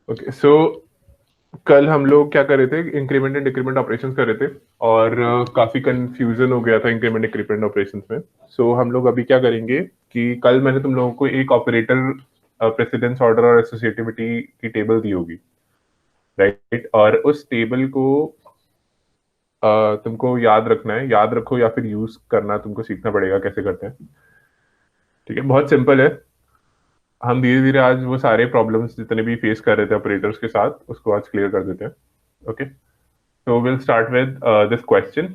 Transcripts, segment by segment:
Okay so कल हम लोग क्या कर रहे थे, इंक्रीमेंट एंड डिक्रीमेंट ऑपरेशंस कर रहे थे और काफी कंफ्यूजन हो गया था इंक्रीमेंट डिक्रीमेंट ऑपरेशंस में। सो हम लोग अभी क्या करेंगे कि कल मैंने तुम लोगों को एक ऑपरेटर प्रेसिडेंस ऑर्डर और एसोसिएटिविटी की टेबल दी होगी, राइट? और उस टेबल को तुमको याद रखना है, याद रखो या फिर यूज करना तुमको सीखना पड़ेगा कैसे करते हैं। ठीक है, बहुत सिंपल है। हम धीरे धीरे आज वो सारे प्रॉब्लम्स जितने भी फेस कर रहे थे ऑपरेटर्स के साथ उसको आज क्लियर कर देते हैं। ओके, तो will start with this question.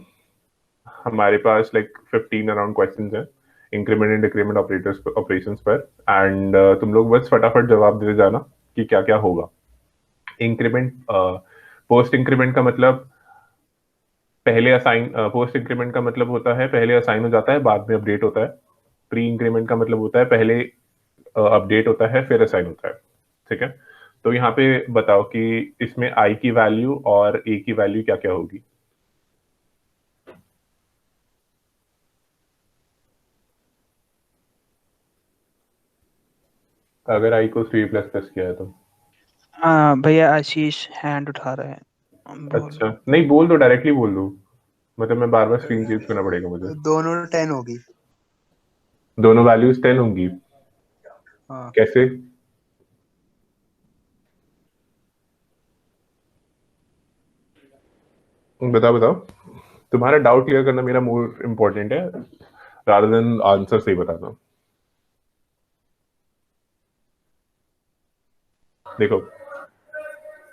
हमारे पास लाइक 15 अराउंड क्वेश्चंस हैं increment and decrement operators operations पर, एंड तुम लोग बस फटाफट जवाब देते जाना कि क्या क्या होगा। इंक्रीमेंट, पोस्ट इंक्रीमेंट का मतलब पहले असाइन, पोस्ट इंक्रीमेंट का मतलब होता है पहले असाइन हो जाता है बाद में अपडेट होता है। प्री इंक्रीमेंट का मतलब होता है पहले अपडेट होता है फिर असाइन होता है। ठीक है, तो यहाँ पे बताओ कि इसमें आई की वैल्यू और ए की वैल्यू क्या क्या होगी। अगर आई को 3++ किया है तो हाँ भैया, आशीष हैंड उठा रहे हैं, अच्छा, बोलो। नहीं बोल दो, डायरेक्टली बोल दो। मतलब मैं बार बार स्क्रीन चेंज करना पड़ेगा मुझे। दोनों 10 होगी। दोनों वैल्यूज 10 होंगी? हाँ, कैसे? बताओ बताओ, तुम्हारा डाउट क्लियर करना मेरा मोर इम्पोर्टेंट है रादर देन आंसर सही बताना। देखो,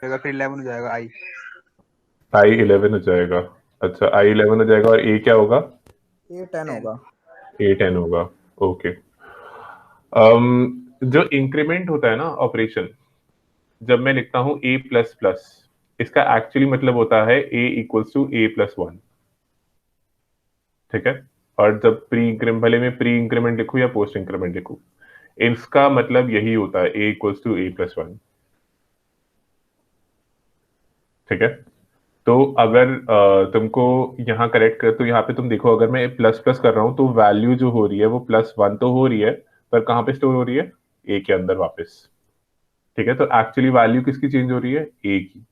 फिर 11 हो जाएगा आई। आई 11 हो जाएगा। अच्छा, आई 11 हो जाएगा और ए क्या होगा? ये 10 10। होगा। ए 10 होगा। ओके। जो इंक्रीमेंट होता है ना ऑपरेशन, जब मैं लिखता हूं ए प्लस प्लस, इसका एक्चुअली मतलब होता है ए इक्वल्स टू A+1। ठीक है, और जब प्री इंक्रीमेंट, भले मैं प्री इंक्रीमेंट लिखूं या पोस्ट इंक्रीमेंट लिखूं, इसका मतलब यही होता है ए इक्वल्स टू A+1। ठीक है, तो अगर तुमको यहाँ करेक्ट कर, तो यहाँ पे तुम देखो अगर मैं प्लस प्लस कर रहा हूँ तो वैल्यू जो हो रही है वो +1 तो हो रही है, पर कहाँ पे स्टोर हो रही है? ए के अंदर वापस। ठीक है, तो एक्चुअली वैल्यू किसकी चेंज हो रही है? ए की।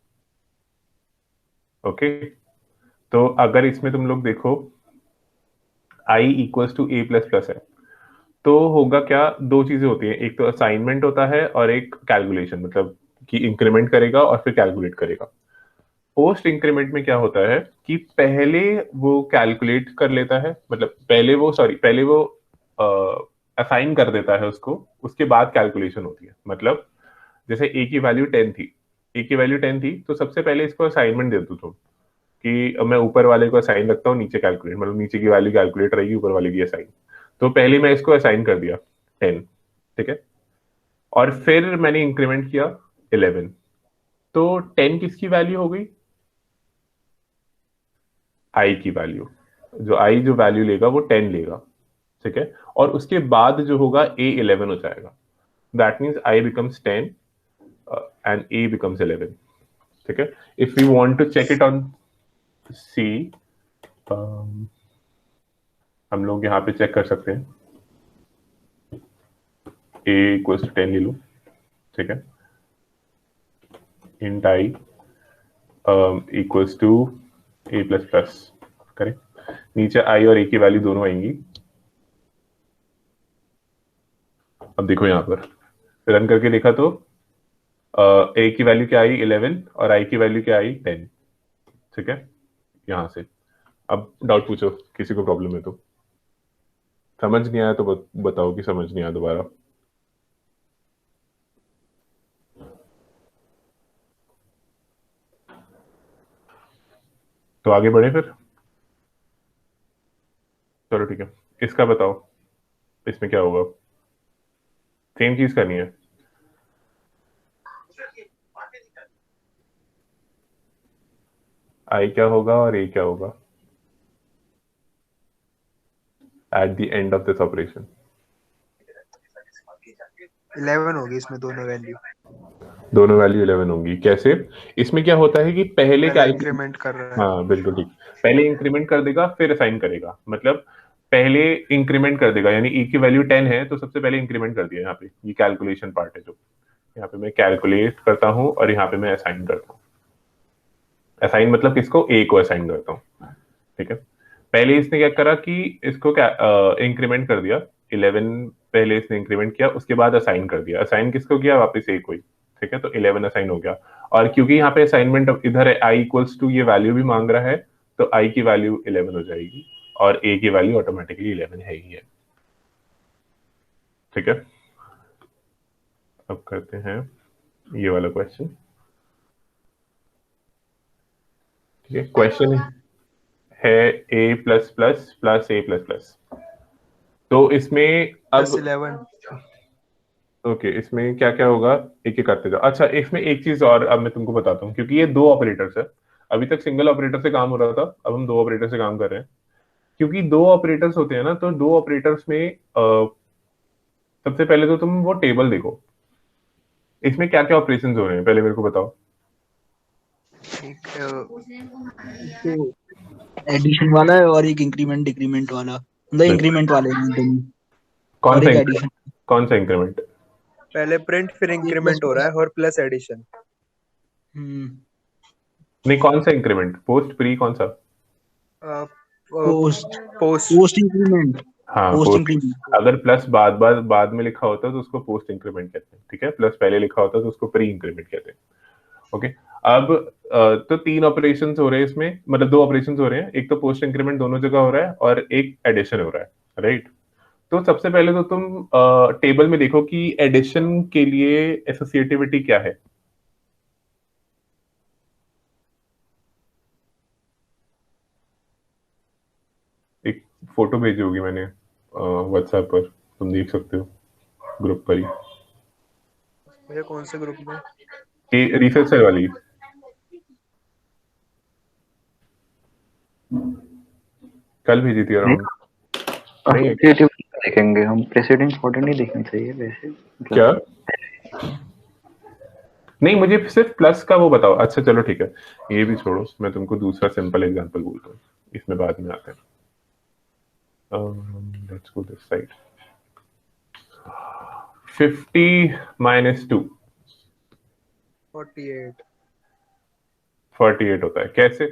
ओके, तो अगर इसमें तुम लोग देखो आई इक्वल्स टू A++ है, तो होगा क्या? दो चीजें होती हैं, एक तो असाइनमेंट होता है और एक कैलकुलेशन, मतलब कि इंक्रीमेंट करेगा और फिर कैलकुलेट करेगा। पोस्ट इंक्रीमेंट में क्या होता है कि पहले वो कैलकुलेट कर लेता है, मतलब पहले वो असाइन कर देता है उसको, उसके बाद कैलकुलेशन होती है। मतलब जैसे ए की वैल्यू 10 थी, ए की वैल्यू 10 थी तो सबसे पहले इसको असाइनमेंट दे दो तुम कि मैं ऊपर वाले को असाइन रखता हूँ, नीचे कैलकुलेट, मतलब नीचे की वैल्यू कैलकुलेट रहेगी, ऊपर वाले की असाइन। तो पहले मैं इसको असाइन कर दिया 10। ठीक है, और फिर मैंने इंक्रीमेंट किया 11। तो 10 किसकी वैल्यू हो गई? आई की वैल्यू। जो वैल्यू लेगा वो 10 लेगा। ठीक है, और उसके बाद जो होगा ए 11 हो जाएगा। That means I becomes 10 and A becomes 11। ठीक है, if you want to check it on C, हम लोग यहाँ पे चेक कर सकते हैं। ए इक्वल्स टू 10 ले लो। ठीक है, int I equals to A++ करें। नीचे आई और ए की वैल्यू दोनों आएंगी। अब देखो यहाँ पर रन करके देखा तो ए की वैल्यू क्या आई? 11, और आई की वैल्यू क्या आई? 10। ठीक है, यहाँ से अब डाउट पूछो, किसी को प्रॉब्लम है तो। समझ नहीं आया तो बताओ कि समझ नहीं आया दोबारा। तो आगे बढ़े फिर। चलो ठीक है, इसका बताओ, इसमें क्या होगा? सेम चीज करनी है। आई क्या होगा और ए क्या होगा at the end of this operation? 11 होगी इसमें दोनों वैल्यू। दोनों वैल्यू 11 होंगी। कैसे? इसमें क्या होता है कि पहले पहला कैलकुलेट, इंक्रीमेंट कर रहा है। हाँ बिल्कुल ठीक, पहले इंक्रीमेंट कर देगा फिर असाइन करेगा। मतलब पहले इंक्रीमेंट कर देगा, यानी ई की वैल्यू 10 है तो सबसे पहले इंक्रीमेंट कर दिया। यहाँ पे ये कैलकुलेशन पार्ट है जो यहाँ पे मैं कैलकुलेट करता हूँ और यहाँ पे मैं असाइन करता हूँ। असाइन मतलब किसको? ए को असाइन करता हूँ, ठीक है। पहले इसने क्या करा कि इसको क्या इंक्रीमेंट कर दिया, 11 पहले इसने इंक्रीमेंट किया, उसके बाद असाइन कर दिया। असाइन किसको किया? वापस ए को ही, ठीक है। तो 11 असाइन हो गया, और क्योंकि यहाँ पे असाइनमेंट इधर है आई इक्वल्स टू ये वैल्यू भी मांग रहा है, तो आई की वैल्यू 11 हो जाएगी और ए की वैल्यू ऑटोमेटिकली 11 है ही है, ठीक है। अब करते हैं ये वाला क्वेश्चन, ठीक है। क्वेश्चन है ए प्लस प्लस प्लस ए प्लस प्लस। तो इसमें प्लस अब 11 ओके, इसमें क्या क्या होगा एक एक करते जाओ। अच्छा, इसमें एक चीज और अब मैं तुमको बताता हूँ, क्योंकि ये दो ऑपरेटर्स है। अभी तक सिंगल ऑपरेटर से काम हो रहा था, अब हम दो ऑपरेटर से काम कर रहे हैं। क्योंकि दो ऑपरेटर्स होते हैं ना, तो दो ऑपरेटर्स में सबसे पहले तो तुम वो टेबल देखो, इसमें क्या क्या ऑपरेशन हो रहे हैं, पहले मेरे को बताओ। एक तो एडिशन वाला है और एक इंक्रीमेंट डिक्रीमेंट वाला, मतलब इंक्रीमेंट वाले हैं दोनों, कौन और सा एक इंक्रीमेंट? एडिशन। कौन सा इंक्रीमेंट? पहले प्रिंट फिर ये प्लस इंक्रीमेंट हो रहा है और प्लस एडिशन। नहीं, कौन सा इंक्रीमेंट? पोस्ट, प्री, कौन सा? पोस्ट पोस्ट पोस्ट इंक्रीमेंट हाँ, पोस्ट पोस्ट। इंक्रीमेंट। अगर प्लस बाद में लिखा होता तो उसको पोस्ट इंक्रीमेंट कहते हैं, ठीक है। प्लस पहले लिखा होता तो उसको प्री इंक्रीमेंट कहते हैं, ओके। अब तो तीन ऑपरेशंस हो रहे हैं इसमें, मतलब दो ऑपरेशंस हो रहे हैं, एक तो पोस्ट इंक्रीमेंट दोनों जगह हो रहा है और एक एडिशन हो रहा है, राइट। तो सबसे पहले तो तुम टेबल में देखो कि एडिशन के लिए एसोसिएटिविटी क्या है। एक फोटो भेजी होगी मैंने व्हाट्सएप पर, तुम देख सकते हो ग्रुप पर ही। भैया कौन से ग्रुप में? ये रिसर्चर वाली, कल भेजी थी अराउंड। नहीं है क्या? एसोसिएटिव देखेंगे हम, प्रेसिडेंट ऑर्डर नहीं देखना चाहिए वैसे, क्या? नहीं, मुझे सिर्फ प्लस का वो बताओ। अच्छा चलो ठीक है, ये भी छोड़ो, मैं तुमको दूसरा सिंपल एग्जांपल बोलता हूँ, इसमें बाद में आते हैं। Let's go this side. 50 minus 2 48 48 होता है, कैसे?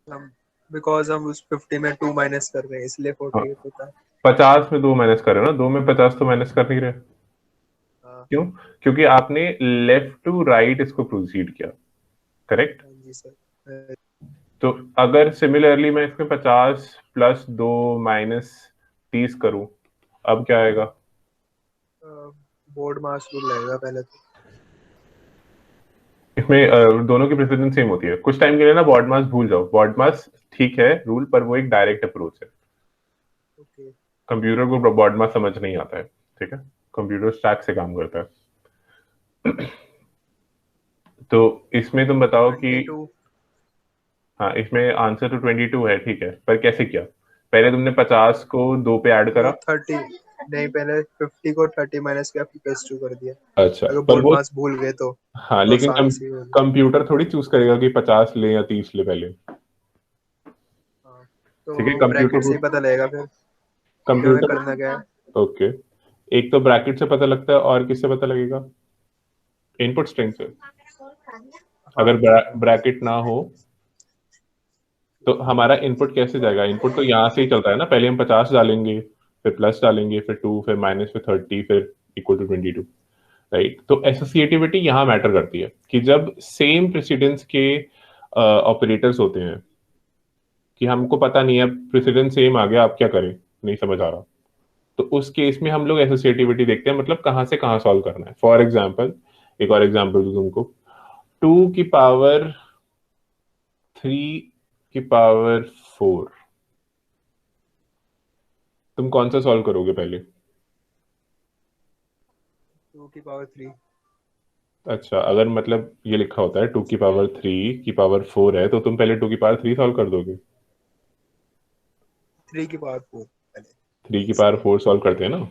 हम बिकॉज हम उस 50 में 2 माइनस कर रहे हैं इसलिए 48 होता है। 50 में 2 माइनस कर रहे हो ना, 2 में 50 तो माइनस कर नहीं रहे। हाँ क्यों? क्योंकि आपने लेफ्ट टू राइट इसको प्रोसीड किया, करेक्ट। जी सर। तो अगर सिमिलरली मैं इसमें 50 प्लस 2 माइनस 30 करूं, अब क्या आएगा? बोर्ड मास रूल लगेगा पहले तो। इसमें दोनों की प्रेसिडेंस सेम होती है। कुछ टाइम के लिए ना बॉड मास भूल जाओ, बॉड मास ठीक है रूल, पर वो एक डायरेक्ट अप्रोच है। ओके कंप्यूटर को बॉड मास समझ नहीं आता है, ठीक है। कंप्यूटर स्टैक से काम करता है। तो इसमें तुम बताओ कि 22 हाँ, इसमें आंसर तो 22 है, ठीक है, पर कैसे किया? पहले तुमने 50 को 2 पे ऐड करा। 30 नहीं, पहले 50 को 30 माइनस किया फिर प्लस 2 कर दिया। अच्छा, अगर पर बोर्ड वो मास भूल गए तो हाँ, लेकिन आसानी से हो गया। कंप्यूटर थोड़ी चूज करेगा कि 50 ले या 30 ले पहले, हाँ, ठीक है। तो कंप्यूटर ब्रैकेट से को ही पता लगेगा फिर कि हमें कंप्यूटर करना क्या है। ओके, एक तो ब्रैकेट से पता लगता है और किससे पता लगेगा? इनपुट स्ट्रिंग से। हाँ अगर ब्रैकेट ना हो तो हमारा इनपुट कैसे जाएगा? इनपुट तो यहाँ से ही चलता है ना, पहले हम 50 डालेंगे, फिर प्लस डालेंगे, फिर 2, फिर माइनस, फिर 30, फिर इक्वल टू 22, राइट। तो एसोसिएटिविटी यहाँ मैटर करती है कि जब सेम प्रेसिडेंस के ऑपरेटर्स होते हैं, कि हमको पता नहीं है प्रेसिडेंस सेम आ गया, आप क्या करें, नहीं समझ आ रहा, तो उस केस में हम लोग एसोसिएटिविटी देखते हैं, मतलब कहाँ से कहाँ सॉल्व करना है। फॉर एग्जाम्पल, एक और एग्जाम्पल दूं तुमको, 2 की पावर 3 की पावर 4, तुम कौन सा सॉल्व करोगे पहले? 2 की पावर 3। अच्छा, अगर मतलब ये लिखा होता है 2 की पावर 3 की पावर 4 है, तो तुम पहले 2 की पावर 3 सॉल्व कर दोगे? 3 की पावर 4 पहले। 3 की पावर 4 सॉल्व करते हैं ना।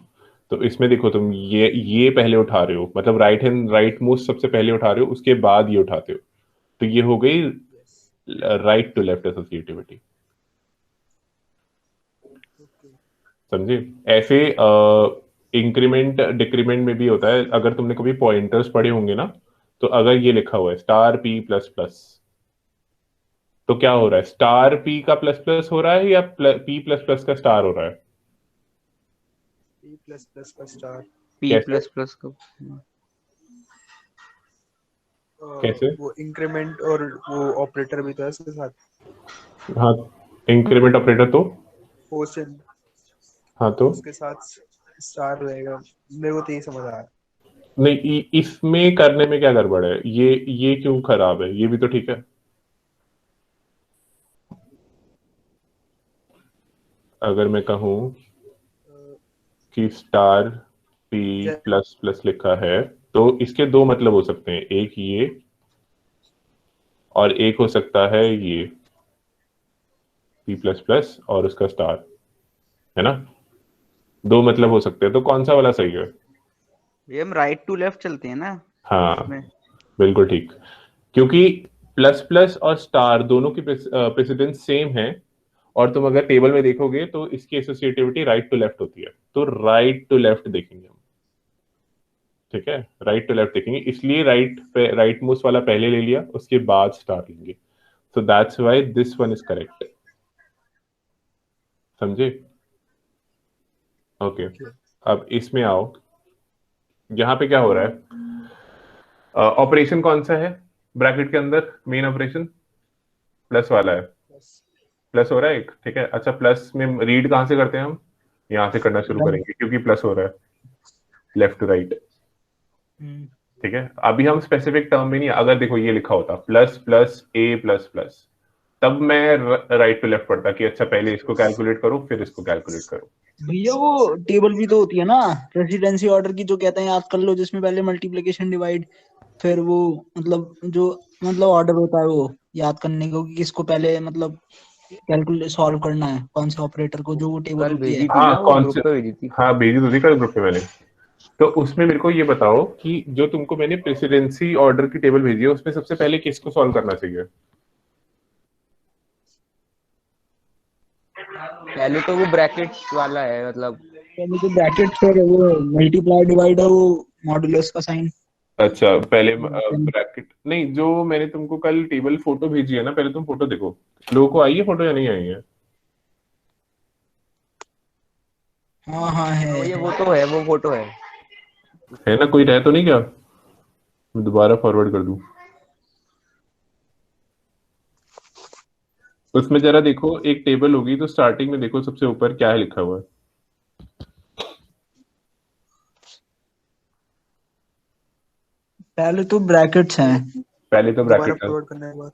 तो इसमें देखो, तुम ये पहले उठा रहे हो, मतलब राइट मोस्ट सबसे पहले उठा रहे हो, उसके बाद ये उठाते हो, तो ये हो गई yes right to left associativity. Okay. समझे? ऐसे इंक्रीमेंट डिक्रीमेंट में भी होता है। अगर तुमने कभी पॉइंटर्स पढ़े होंगे ना, तो अगर ये लिखा हुआ है स्टार पी प्लस प्लस, तो क्या हो रहा है? स्टार पी का प्लस प्लस हो रहा है या पी प्लस प्लस का स्टार हो रहा है? पी प्लस प्लस का स्टार। पी कैसे? प्लस प्लस का कैसे? वो इंक्रीमेंट और वो ऑपरेटर भी तो है इसके साथ। हाँ, इंक्रीमेंट ऑपरेटर तो, क्वोशिएंट हाँ तो उसके साथ स्टार रहेगा। मेरे को तो यही समझ आ रहा है। नहीं, इसमें करने में क्या गड़बड़ है? ये क्यों खराब है? ये भी तो ठीक है। अगर मैं कहूं कि स्टार पी जै- प्लस प्लस लिखा है, तो इसके दो मतलब हो सकते हैं, एक ये और एक हो सकता है ये, पी प्लस प्लस और उसका स्टार, है ना? दो मतलब हो सकते हैं, तो कौन सा वाला सही है? ये हम राइट टू लेफ्ट चलते हैं ना हाँ, इसमें। बिल्कुल ठीक। क्योंकि प्लस प्लस और स्टार दोनों की प्रेसिडेंस सेम है, और तुम अगर टेबल में देखोगे तो इसकी एसोसिएटिविटी राइट टू लेफ्ट होती है, तो राइट टू लेफ्ट देखेंगे हम। ठीक है, राइट टू लेफ्ट देखेंगे, इसलिए राइट पे राइट मोस्ट वाला पहले ले लिया, उसके बाद स्टार लेंगे। So that's why this one is correct. समझे? ओके, अब इसमें आओ। यहाँ पे क्या हो रहा है? ऑपरेशन कौन सा है ब्रैकेट के अंदर? मेन ऑपरेशन प्लस वाला है। प्लस हो रहा है एक, ठीक है। अच्छा, प्लस में रीड कहाँ से करते हैं हम? यहाँ से करना शुरू करेंगे, क्योंकि प्लस हो रहा है लेफ्ट टू राइट। ठीक है, अभी हम स्पेसिफिक टर्म में नहीं, अगर देखो ये लिखा होता प्लस प्लस ए प्लस प्लस, तब मैं राइट टू लेफ्ट पढ़ता कि अच्छा पहले इसको कैलकुलेट करो फिर इसको कैलकुलेट करो। भैया वो टेबल भी तो होती है ना प्रेसिडेंसी ऑर्डर की, जो कहते हैं याद कर लो, जिसमें पहले मल्टीप्लिकेशन डिवाइड, फिर वो मतलब जो मतलब ऑर्डर होता है वो याद करने को कि किसको पहले मतलब कैलकुलेट सॉल्व करना है, कौन से ऑपरेटर को, जो वो टेबल कल होती है। भेजी थी हाँ, ना, वो कौन ग्रुप से? पे भेजी थी। हाँ, भेजी तो थी कल ग्रुप पे मैंने। तो उसमें मेरे को ये बताओ कि जो तुमको मैंने प्रेसिडेंसी ऑर्डर की टेबल भेजी है, उसमें सबसे पहले किसको सॉल्व करना चाहिए? पहले तो वो ब्रैकेट वाला है, मतलब पहले तो ब्रैकेट, फिर वो मल्टीप्लाई डिवाइड है, वो मॉड्यूलस का साइन। अच्छा, पहले ब्रैकेट नहीं, जो मैंने तुमको कल टेबल फोटो भेजी है ना, पहले तुम फोटो देखो। लोगों को आई है फोटो या नहीं आई है? हाँ हाँ है। ये वो तो है, वो फोटो है। है ना? कोई रह तो नहीं क्या? मैं दोबारा फॉरवर्ड कर दूं? उसमें जरा देखो, एक टेबल होगी तो स्टार्टिंग में देखो सबसे ऊपर क्या है लिखा हुआ है। पहले तो ब्रैकेट्स हैं। पहले तो दोबारा ब्रैकेट फॉरवर्ड करने के बाद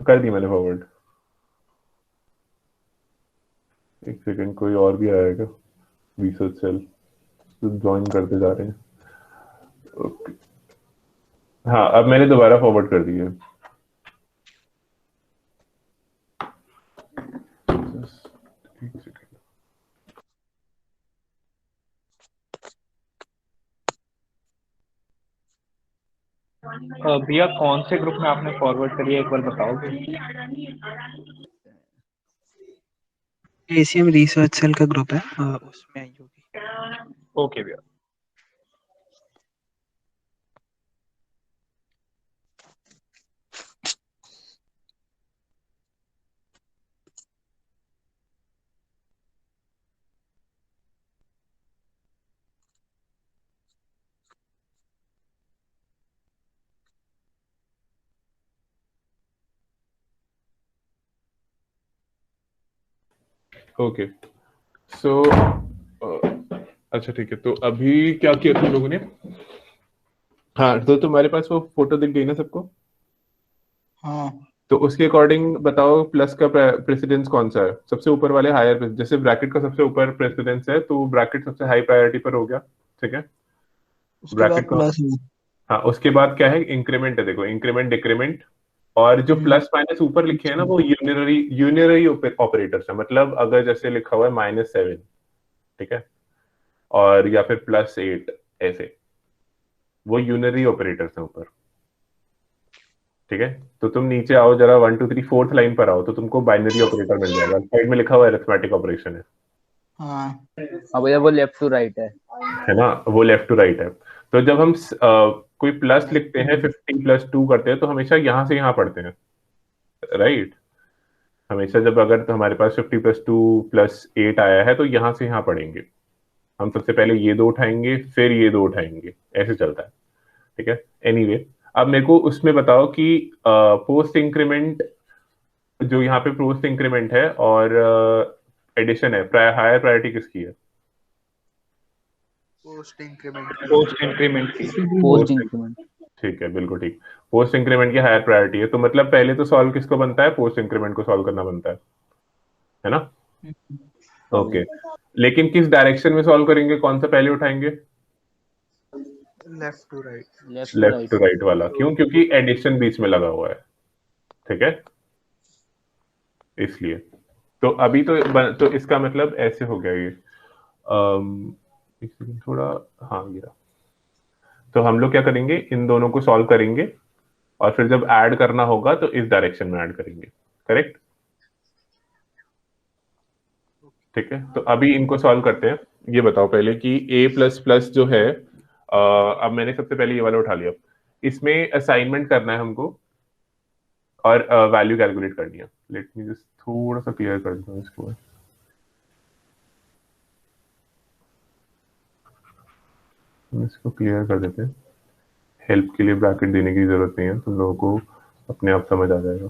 कर दी मैंने फॉरवर्ड। एक सेकंड, कोई और भी आएगा। रिसर्च सेल ज्वाइन करते जा रहे हैं। ओके, हाँ, अब मैंने दोबारा फॉरवर्ड कर दी है। एक सेकंड। भैया कौन से ग्रुप में आपने फॉरवर्ड करी है, एक बार बताओगे? एसीएम रिसर्च सेल का ग्रुप है, उसमें आई होगी। ओके भैया। ओके, सो अच्छा ठीक है, तो अभी क्या किया तुम लोगों ने? हाँ, तो तुम्हारे पास वो फोटो दिख गई ना सबको? हाँ, तो उसके अकॉर्डिंग बताओ प्लस का प्रेसिडेंस कौन सा है? सबसे ऊपर वाले हायर, जैसे ब्रैकेट का सबसे ऊपर प्रेसिडेंस है, तो ब्रैकेट सबसे हाई प्रायोरिटी पर हो गया। ठीक है, उसके बाद ब्रैकेट को। प्लस है। हाँ, उसके बाद क्या है? इंक्रीमेंट है, देखो इंक्रीमेंट डिक्रीमेंट। और जो प्लस माइनस ऊपर लिखे हैं ना, वो यूनिनरी यूनिनरी ऑपरेटर्स है। मतलब अगर जैसे लिखा हुआ है -7, ठीक है, और या फिर +8, ऐसे, वो यूनिनरी ऑपरेटर्स हैं ऊपर। ठीक है, तो तुम नीचे आओ जरा, 1 2 3 4th लाइन पर आओ, तो तुमको बाइनरी ऑपरेटर मिल जाएगा, साइड में लिखा हुआ है अरिथमेटिक ऑपरेशन है। हाँ हाँ भैया वो लेफ्ट टू राइट है ना, वो लेफ्ट टू राइट है। तो जब हम कोई प्लस लिखते हैं, 50 + 2 करते हैं, तो हमेशा यहाँ से यहाँ पढ़ते हैं, राइट। हमेशा जब अगर तो हमारे पास 50 + 2 + 8 आया है तो यहाँ से यहाँ पढ़ेंगे। हम सबसे पहले ये दो उठाएंगे, फिर ये दो उठाएंगे, ऐसे चलता है, ठीक है। एनीवे, अब मेरे को उसमें बताओ कि पोस्ट इंक्रीमेंट, जो यहाँ पे पोस्ट इंक्रीमेंट है और एडिशन है, हायर प्रायोरिटी किसकी है? पोस्ट इंक्रीमेंट पोस्ट इंक्रीमेंट की। Post increment. ठीक है, बिल्कुल ठीक। पोस्ट इंक्रीमेंट की हायर प्रायोरिटी है, तो मतलब पहले तो सॉल्व किसको बनता है? पोस्ट इंक्रीमेंट को सॉल्व करना बनता है ना? ओके, लेकिन किस डायरेक्शन में सॉल्व करेंगे? कौन सा पहले उठाएंगे? Left to right. Left to right वाला। क्यों? क्योंकि एडिशन बीच में लगा हुआ है, ठीक है, इसलिए। तो अभी तो इसका मतलब ऐसे हो गया ये। एक सेकंड, थोड़ा, हाँ ये रहा। तो हम लोग क्या करेंगे, इन दोनों को सॉल्व करेंगे और फिर जब ऐड करना होगा तो इस डायरेक्शन में ऐड करेंगे, करेक्ट? ठीक है, तो अभी इनको सॉल्व करते हैं। ये बताओ पहले कि a प्लस प्लस जो है, अब मैंने सबसे पहले ये वाला उठा लिया। इसमें असाइनमेंट करना है हमको और वैल्यू कैलकुलेट करनी है। लेट मी जस्ट थोड़ा सा क्लियर कर दूं इसको। हम इसको क्लियर कर देते हैं, हेल्प के लिए ब्रैकेट देने की जरूरत नहीं है, तुम लोगों को अपने आप समझ आ जाएगा।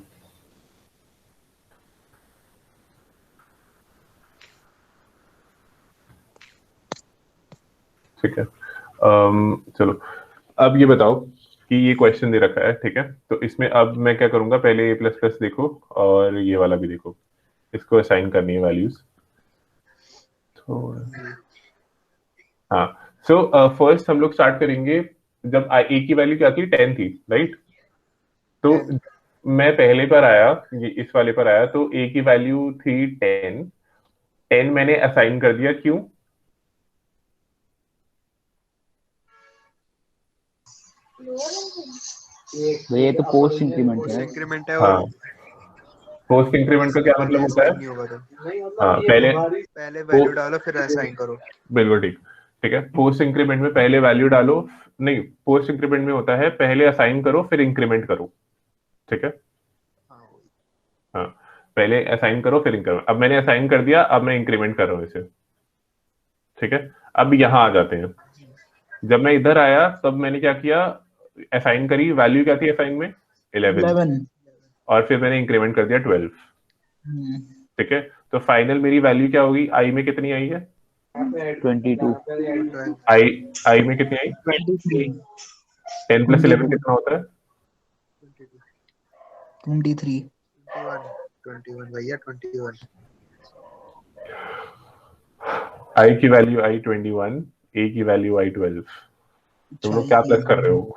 ठीक है, चलो अब ये बताओ कि ये क्वेश्चन दे रखा है, ठीक है। तो इसमें अब मैं क्या करूंगा, पहले a प्लस प्लस देखो और ये वाला भी देखो, इसको असाइन करनी है वैल्यूज थोड़ा। हाँ, सो फर्स्ट हम लोग स्टार्ट करेंगे जब a की वैल्यू क्या थी? 10 थी, राइट। तो मैं पहले पर आया, ये इस वाले पर आया, तो a की वैल्यू थी 10। 10 मैंने असाइन कर दिया, क्यों? भैया ये तो पोस्ट इंक्रीमेंट पोस्ट है। इंक्रीमेंट है हाँ, और पोस्ट इंक्रीमेंट का क्या मतलब होता है? असाइन नहीं होगा तो हाँ, पहले पहले वैल्यू डालो फिर असाइन करो। बिल्कुल ठीक, ठीक है। पोस्ट इंक्रीमेंट में पहले वैल्यू डालो, नहीं, पोस्ट इंक्रीमेंट में होता है पहले असाइन करो फिर इंक्रीमेंट करो, ठीक है। हाँ, पहले असाइन करो फिर इंक्रीमेंट। अब मैंने असाइन कर दिया, अब मैं इंक्रीमेंट कर रहा हूँ इसे, ठीक है। अब यहाँ आ जाते हैं। जब मैं इधर आया तब मैंने क्या किया, असाइन करी, वैल्यू क्या थी असाइन में? 11, 11। और फिर मैंने इंक्रीमेंट कर दिया 12, ठीक है। तो फाइनल मेरी वैल्यू क्या होगी? आई में कितनी आई है? 22। आई में कितनी आई? 23। 10 + 11 कितना होता है? 23। 21 भैया 21। आई की वैल्यू आई 21, ए की वैल्यू आई 12। तुम लोग क्या प्लस कर रहे हो?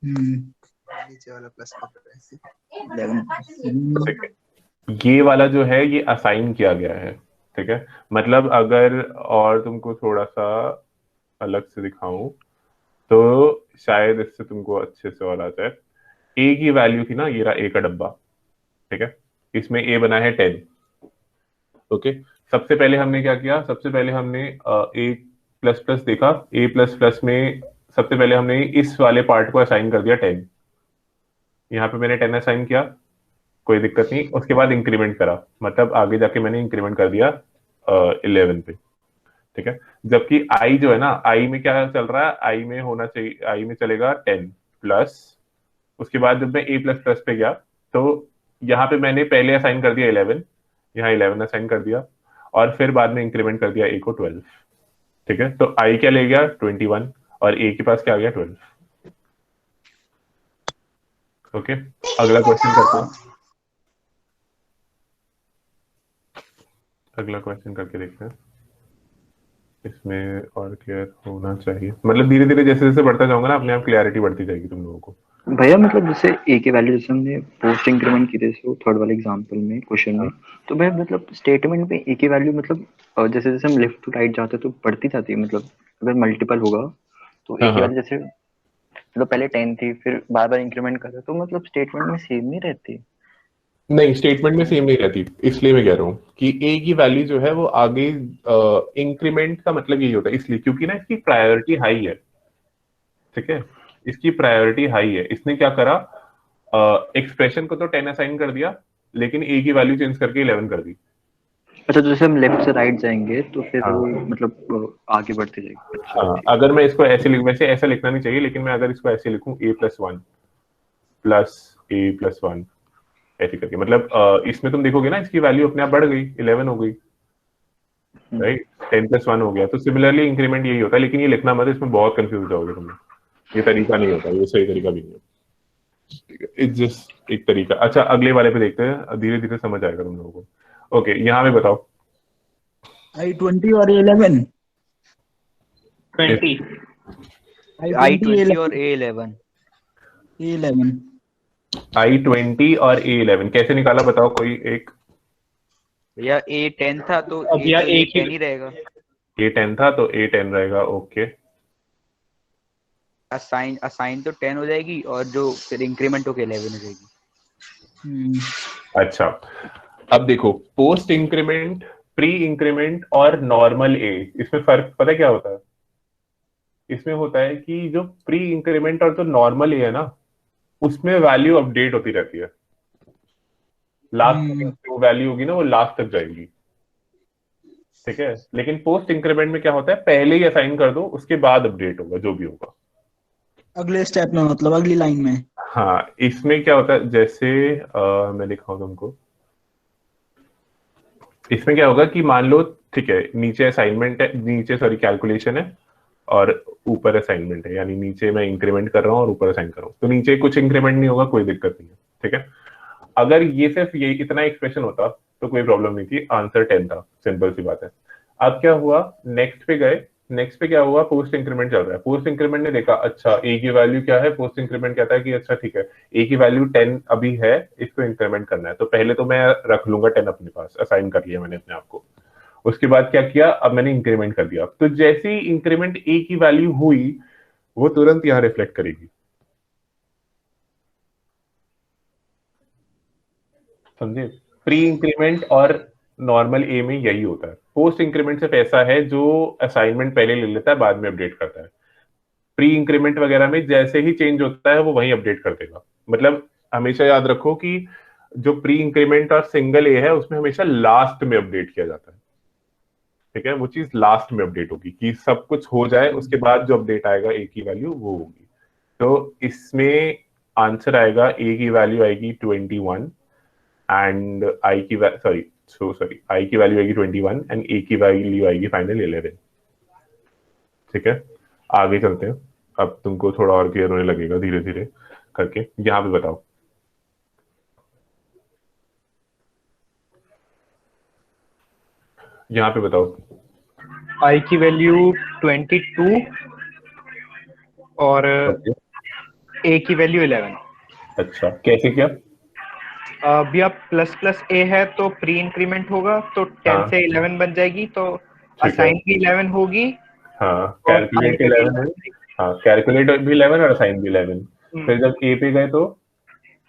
नीचे वाला प्लस कर रहे हैं। 11। ठीक है, ये वाला जो है ये असाइन किया गया है, ठीक है। मतलब अगर और तुमको थोड़ा सा अलग से दिखाऊं तो शायद इससे तुमको अच्छे से और आ जाए। ए की वैल्यू थी ना, ये रहा ए का डब्बा, ठीक है। इसमें ए बना है 10, ओके। सबसे पहले हमने क्या किया, सबसे पहले हमने ए प्लस प्लस देखा। ए प्लस प्लस में सबसे पहले हमने इस वाले पार्ट को असाइन कर दिया 10। यहाँ पे मैंने 10 असाइन किया, कोई दिक्कत नहीं। उसके बाद इंक्रीमेंट करा, मतलब आगे जाके मैंने इंक्रीमेंट कर दिया 11 पे, ठीक है। जबकि आई जो है ना, आई में क्या चल रहा है? आई में होना चाहिए, आई में चलेगा 10 प्लस। उसके बाद जब मैं ए प्लस प्लस पे गया तो यहाँ पे मैंने पहले असाइन कर दिया 11, यहाँ 11 असाइन कर दिया और फिर बाद में इंक्रीमेंट कर दिया ए को 12, ठीक है। तो आई क्या ले गया? 21, और ए के पास क्या आ गया? 12। ओके, अगला क्वेश्चन करते हैं। अगला क्वेश्चन करके देखते हैं, इसमें और क्लियर होना चाहिए। मतलब धीरे धीरे जैसे जैसे बढ़ता जाऊंगा ना, अपने आप क्लियरिटी बढ़ती जाएगी तुम लोगों को। भैया मतलब जैसे ए की वैल्यू जैसे हमने पोस्ट इंक्रीमेंट की थी थर्ड वाले एग्जांपल में क्वेश्चन में, तो भैया मतलब स्टेटमेंट में ए की वैल्यू मतलब जैसे जैसे हम लेफ्ट टू राइट जाते हैं तो बढ़ती जाती है। मतलब अगर मल्टीपल होगा तो ए हाँ की हाँ, वैल्यू जैसे मतलब पहले 10 थी फिर बार बार इंक्रीमेंट कर रहे तो मतलब स्टेटमेंट में सेम नहीं रहती। नहीं, स्टेटमेंट में सेम नहीं रहती, इसलिए मैं कह रहा हूँ कि ए की वैल्यू जो है वो आगे इंक्रीमेंट का मतलब यही होता है, इसलिए क्योंकि ना इसकी प्रायोरिटी हाई है। ठीक है, इसकी प्रायोरिटी हाई है। इसने क्या करा, एक्सप्रेशन को तो 10 असाइन कर दिया, लेकिन ए की वैल्यू चेंज करके 11 कर दी। अच्छा, तो जैसे हम लेफ्ट से राइट जाएंगे तो फिर वो हाँ मतलब आगे बढ़ते जाएगी। अच्छा हाँ, ठीक। अगर मैं इसको ऐसे लिख, वैसे ऐसा लिखना नहीं चाहिए, लेकिन मैं अगर इसको ऐसे लिखूं a+1 प्लस a+1 ऐसे करके, मतलब इसमें तुम देखोगे ना इसकी वैल्यू अपने आप बढ़ गई, 11 हो गई, राइट, 10+1 हो गया। तो सिमिलरली इंक्रीमेंट यही होता है, लेकिन ये लिखना मत, इसमें बहुत कंफ्यूज होगे तुम। ये तरीका नहीं होता, ये सही तरीका भी नहीं है। इट्स जस्ट एक तरीका। अच्छा, अगले वाले पे देखते हैं, धीरे धीरे समझ आएगा तुम लोगों को। ओके, यहाँ पे बताओ। I20 और A11। 20। I20 I20 और A11। A11। A11। I20 और A11 कैसे निकाला, बताओ कोई एक। भैया A10 था तो अब A भैया तो एक ही A10 ही रहेगा। A10 था तो A10 रहेगा, ओके। असाइन असाइन तो 10 हो जाएगी और जो फिर इंक्रीमेंट होके 11 हो जाएगी। अच्छा, अब देखो, पोस्ट इंक्रीमेंट, प्री इंक्रीमेंट और नॉर्मल ए, इसमें फर्क पता है क्या होता है? इसमें होता है कि जो प्री इंक्रीमेंट और जो नॉर्मल ए है ना, उसमें वैल्यू अपडेट होती रहती है। लास्ट में जो वैल्यू होगी ना वो लास्ट तक जाएगी। ठीक है, लेकिन पोस्ट इंक्रीमेंट में क्या होता है, पहले ही असाइन कर दो, उसके बाद अपडेट होगा जो भी होगा। अगले स्टेप में, मतलब अगली लाइन में। हाँ, इसमें क्या होता है, जैसे मैं दिखाऊं तुमको। इसमें क्या होगा कि मान लो, ठीक है, नीचे असाइनमेंट है, नीचे सॉरी कैलकुलेशन है, और ऊपर असाइनमेंट है, यानी नीचे मैं इंक्रीमेंट कर रहा हूँ और ऊपर असाइन कर रहा हूँ, तो नीचे कुछ इंक्रीमेंट नहीं होगा, कोई दिक्कत नहीं है। ठीक है, अगर ये सिर्फ ये इतना एक्सप्रेशन होता तो कोई प्रॉब्लम नहीं थी, आंसर 10 था, सिंपल सी बात है। अब क्या हुआ, नेक्स्ट पे गए, नेक्स्ट पे क्या हुआ, पोस्ट इंक्रीमेंट चल रहा है। पोस्ट इंक्रीमेंट ने देखा, अच्छा ए की वैल्यू क्या है, पोस्ट इंक्रीमेंट कहता है कि अच्छा ठीक है, ए की वैल्यू 10 अभी है, इसको इंक्रीमेंट करना है, तो पहले तो मैं रख लूंगा 10 अपने पास, असाइन कर लिया मैंने अपने आप को। उसके बाद क्या किया, अब मैंने इंक्रीमेंट कर दिया, तो जैसे ही इंक्रीमेंट ए की वैल्यू हुई, वो तुरंत यहां रिफ्लेक्ट करेगी। समझे? प्री इंक्रीमेंट और नॉर्मल ए में यही होता है। पोस्ट इंक्रीमेंट सिर्फ ऐसा है जो असाइनमेंट पहले ले लेता है, बाद में अपडेट करता है। प्री इंक्रीमेंट वगैरह में जैसे ही चेंज होता है वो वहीं अपडेट कर देगा। मतलब हमेशा याद रखो कि जो प्री इंक्रीमेंट और सिंगल ए है उसमें हमेशा लास्ट में अपडेट किया जाता है। ठीक है, वो चीज लास्ट में अपडेट होगी, कि सब कुछ हो जाए उसके बाद जो अपडेट आएगा ए की वैल्यू वो होगी। तो इसमें आंसर आएगा, ए की वैल्यू आएगी 21 एंड आई की आई की वैल्यू आएगी 21 एंड ए की वैल्यू आएगी फाइनल 11। ठीक है, आगे चलते हैं। अब तुमको थोड़ा और क्लियर होने लगेगा धीरे धीरे करके। यहाँ पे बताओ, यहाँ पे बताओ। आई की वैल्यू 22 और ओके, ए की वैल्यू 11। अच्छा, कैसे किया? भैया प्लस प्लस ए है तो प्री इंक्रीमेंट होगा, तो 10 हाँ से 11 बन जाएगी, तो ठीक है, असाइन भी 11 होगी हाँ और कैलकुलेट आई भी 11 है। हाँ, कैलकुलेट भी 11 और असाइन भी 11। फिर जब ए पे गए तो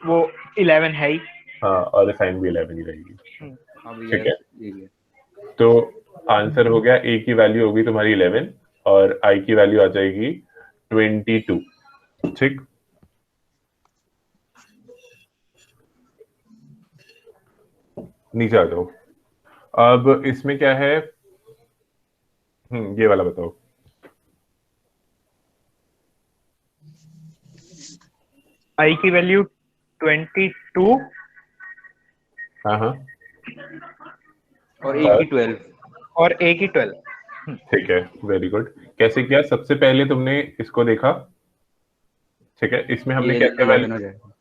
वो 11 है ही। हाँ, और असाइन भी 11 ही रहेगी। हाँ भैया ठीक है, यही है। तो आंसर हो गया, ए की वैल्यू होगी तुम्हारी 11 और आई की वैल्यू आ जाएगी 22। ठीक, नीचे आ जाओ। अब इसमें क्या है, ये वाला बताओ। आई की वैल्यू 22 हाँ हाँ, और A की 12। और ए की 12। ठीक है, वेरी गुड। कैसे किया, सबसे पहले तुमने इसको देखा। ठीक है, इसमें हमने ये क्या क्या 11 वैल्यू, हो जाएगा।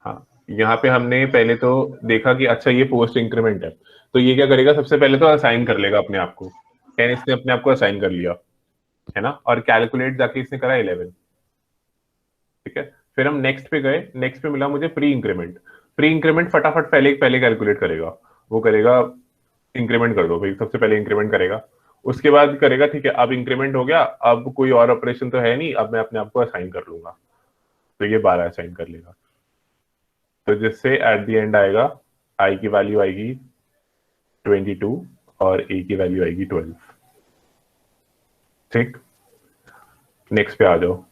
हाँ, यहाँ पे हमने पहले तो देखा कि अच्छा ये पोस्ट इंक्रीमेंट है, तो ये क्या करेगा, सबसे पहले तो असाइन कर लेगा अपने आप को। 10 इसने अपने आप को असाइन कर लिया, है ना, और कैलकुलेट जाके इसने करा 11। ठीक है, फिर हम नेक्स्ट पे गए, नेक्स्ट पे मिला मुझे प्री इंक्रीमेंट। प्री इंक्रीमेंट फटाफट पहले पहले कैलकुलेट करेगा, वो करेगा इंक्रीमेंट कर दो भाई, सबसे पहले इंक्रीमेंट करेगा, उसके बाद करेगा ठीक है अब इंक्रीमेंट हो गया, अब कोई और ऑपरेशन तो है नहीं, अब मैं अपने आप को असाइन कर लूंगा, तो ये 12 असाइन कर लेगा। तो जिससे एट द एंड आएगा आई की वैल्यू आएगी 22 और ए की वैल्यू आएगी 12। ठीक, नेक्स्ट पे आ जाओ।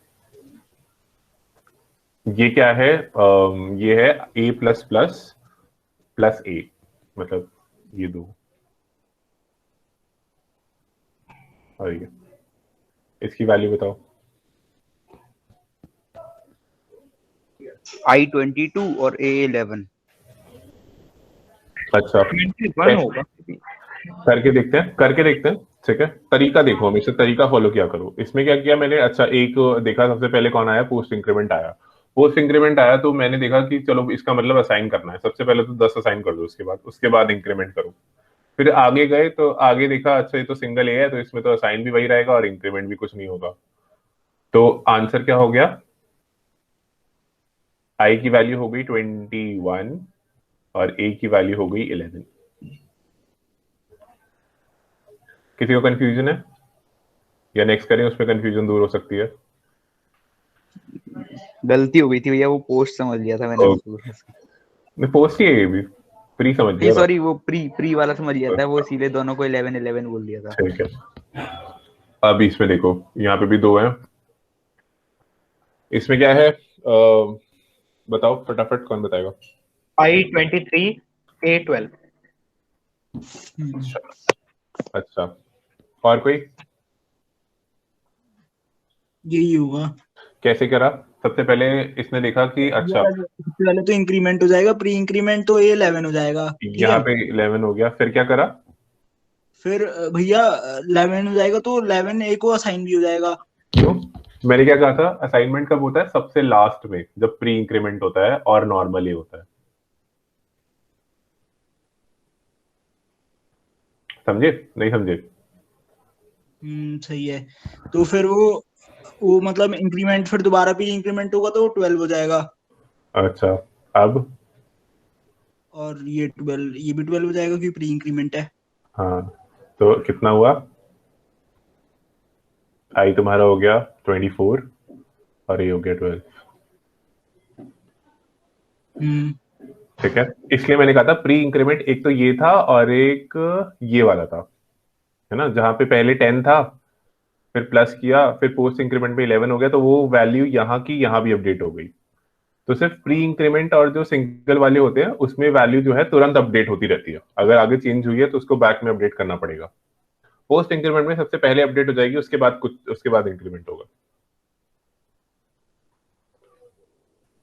ये क्या है? ये है a प्लस प्लस प्लस ए, मतलब ये दो, और ये इसकी वैल्यू बताओ। I22 और A11। अच्छा, 21 होगा। करके देखते हैं। ठीक है, तरीका देखो, हमेशा तरीका फॉलो किया करो। इसमें क्या किया मैंने, अच्छा एक देखा सबसे पहले कौन आया, पोस्ट इंक्रीमेंट आया। पोस्ट इंक्रीमेंट आया तो मैंने देखा कि चलो इसका मतलब असाइन करना है, सबसे पहले तो 10 असाइन कर दो, उसके बाद इंक्रीमेंट करो। फिर आगे गए तो आगे देखा अच्छा ये तो सिंगल ए है, तो इसमें तो असाइन भी वही रहेगा और इंक्रीमेंट भी कुछ नहीं होगा। तो आंसर क्या हो गया, आई की वैल्यू हो गई 21 और ए की वैल्यू हो गई 11। किसी को कंफ्यूजन है या नेक्स्ट करें, उसमें कंफ्यूजन दूर हो सकती है। गलती हो गई थी भैया, वो पोस्ट समझ लिया था मैंने। मैं पोस्ट ही है, ये भी प्री समझ नहीं लिया था। सॉरी, वो प्री वाला समझ लिया था, वो सीधे दोनों को 11 बोल दिया था। ठीक है, अब इसमें देखो, यहाँ पे भी दो हैं। इसमें क्या है, बताओ फटाफट, कौन बताएगा? I23 A12। अच्छा, और कोई? यही होगा। कैसे करा? सबसे पहले इसने देखा कि अच्छा सबसे पहले तो इंक्रीमेंट हो जाएगा, प्री इंक्रीमेंट तो A11 हो जाएगा, ठीक यहाँ है। पे 11 हो गया, फिर क्या करा? फिर भैया 11 हो जाएगा तो 11 A को असाइन भी हो जाएगा। क्यों? मैंने क्या कहा था, असाइनमेंट कब होता है? सबसे लास्ट में, जब प्री इंक्रीमेंट होता है और नॉर्मली होता है। समझे नहीं समझे? सही है। तो फिर वो मतलब इंक्रीमेंट फिर दोबारा भी इंक्रीमेंट होगा तो 12 हो जाएगा। अच्छा, अब और ये 12, ये भी 12 हो जाएगा क्योंकि प्री इंक्रीमेंट है। हाँ, तो कितना हुआ? आई तुम्हारा हो गया 24 और ये हो गया 12। ठीक है, इसलिए मैंने कहा था प्री इंक्रीमेंट एक तो ये था और एक ये वाला था, है ना, जहां पे पहले 10 था, फिर प्लस किया, फिर पोस्ट इंक्रीमेंट में 11 हो गया, तो वो वैल्यू यहाँ की यहाँ भी अपडेट हो गई। तो सिर्फ प्री इंक्रीमेंट और जो सिंगल वाले होते हैं उसमें वैल्यू जो है तुरंत अपडेट होती रहती है, अगर आगे चेंज हुई है तो उसको बैक में अपडेट करना पड़ेगा। पोस्ट इंक्रीमेंट में सबसे पहले अपडेट हो जाएगी, उसके बाद इंक्रीमेंट होगा।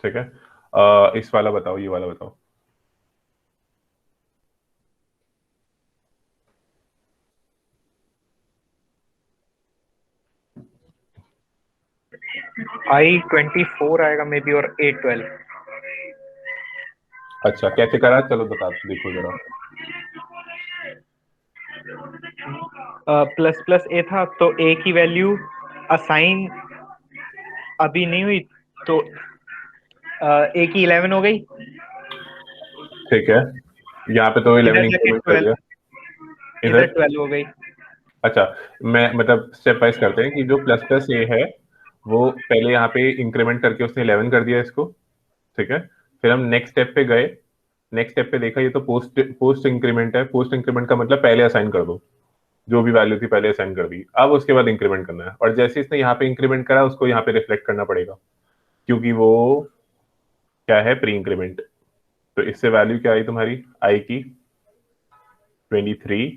ठीक है, इस वाला बताओ, ये वाला बताओ। I24 आएगा मे बी, और A12। अच्छा, कैसे करा, चलो बता देखो जरा। प्लस प्लस ए था तो ए की वैल्यू असाइन अभी नहीं हुई, तो ए की 11 हो गई। ठीक है, यहाँ पे तो 11 इधर जाके इंक्रीमेंट कर 12, दिया, इधर 12 हो गई। अच्छा, मैं मतलब स्टेप वाइज करते हैं कि जो प्लस प्लस ए है वो पहले यहाँ पे इंक्रीमेंट करके उसने 11 कर दिया इसको। ठीक है, फिर हम नेक्स्ट स्टेप पे गए, नेक्स्ट स्टेप पे देखा ये तो पोस्ट इंक्रीमेंट है। पोस्ट इंक्रीमेंट का मतलब पहले असाइन कर दो, जो भी वैल्यू थी पहले असाइन कर दी, अब उसके बाद इंक्रीमेंट करना है। और जैसे इसने यहाँ पे इंक्रीमेंट करा उसको यहाँ पे रिफ्लेक्ट करना पड़ेगा, क्योंकि वो क्या है, प्री इंक्रीमेंट। तो इससे वैल्यू क्या आई तुम्हारी, आई की 23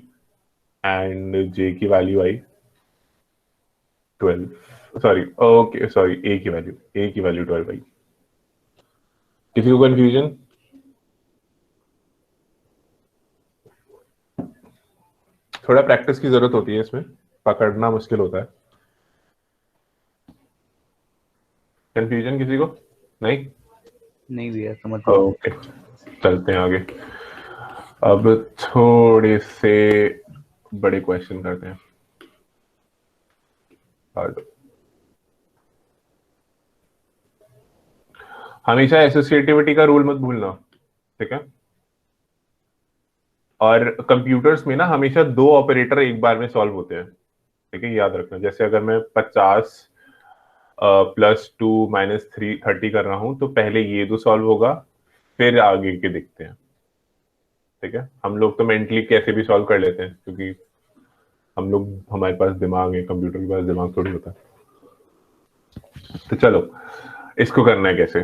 एंड जे की वैल्यू आई 12, सॉरी ओके सॉरी, ए की वैल्यू 12 आई। किसी को कंफ्यूजन? थोड़ा प्रैक्टिस की जरूरत होती है इसमें, पकड़ना मुश्किल होता है। कंफ्यूजन किसी को? नहीं भैया समझ। ओके, चलते हैं आगे। अब थोड़े से बड़े क्वेश्चन करते हैं। हमेशा एसोसिएटिविटी का रूल मत भूलना, ठीक है। और कंप्यूटर्स में ना हमेशा दो ऑपरेटर एक बार में सॉल्व होते हैं, ठीक है, याद रखना। जैसे अगर मैं 50 +2 -30 कर रहा हूं तो पहले ये दो सॉल्व होगा, फिर आगे के देखते हैं। ठीक है, हम लोग तो मेंटली कैसे भी सॉल्व कर लेते हैं, क्योंकि हम लोग, हमारे पास दिमाग है, कंप्यूटर के पास दिमाग थोड़ी होता है। तो चलो इसको करना है कैसे।